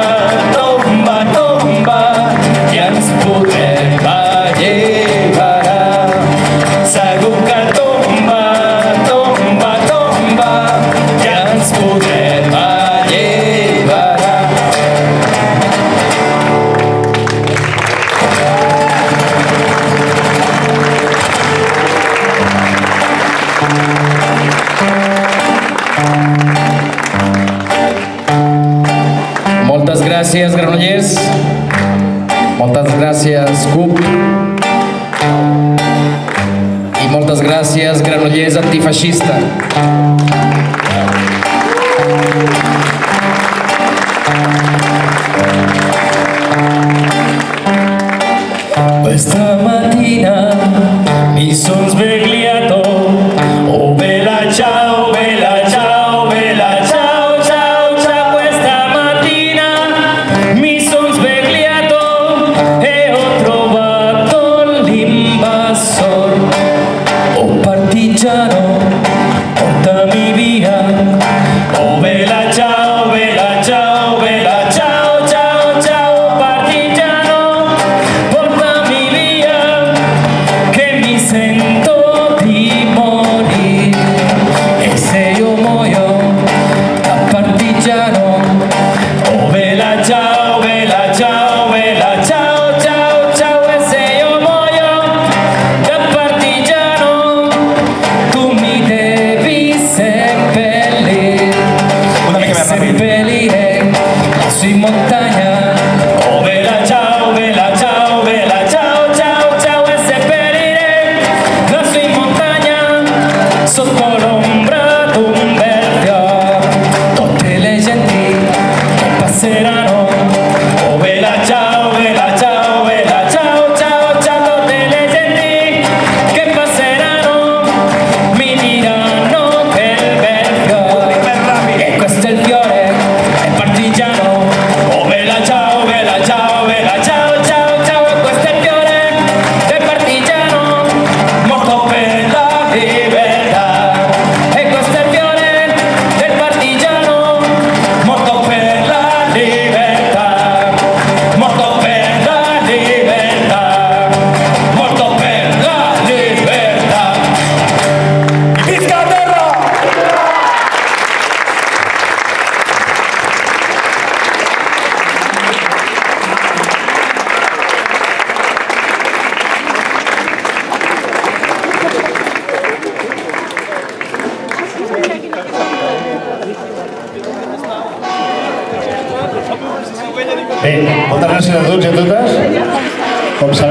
tomba, tomba i ens podrem alliberar. Segur que tomba, tomba, tomba i ens podrem alliberar. Moltes gràcies, Granollers. Moltes gràcies, CUP. I moltes gràcies, Granollers antifeixista. Questa mattina mi son svegliato, oh bella ciao, bella ciao, bella ciao, ciao, ciao. Questa mattina mi son svegliato e ho trovato l'invasor. Oh partigiano, portami via, oh bella ciao, bella ciao, bella ciao, ciao, ciao. Partigiano, portami via, che mi sento di morire. E se io muoio da partigiano, oh bella ciao, bella ciao, bella ciao, ciao, ciao. E se io muoio da partigiano, tu mi devi seppellire. E seppellire lassù in montagna, oh bella ciao, bella ciao, bella ciao, ciao, ciao. E seppellire lassù in montagna, sotto l'ombra d'un bel fior, tutte le genti che passeranno, oh bella ciao, bella ciao, bella ciao, ciao, ciao. Tutte le genti che passeranno mi diranno che il bel fiore, e questo è il fiore del partigiano, oh bella ciao, bella ciao, bella ciao, ciao, ciao. E questo è il fiore del partigiano, morto per la libertà. E questo è il fiore del partigiano, morto per la libertà, morto per la libertà, morto per la libertà. Visca la terra! Bé, moltes gràcies a tots i a totes. Com sabeu,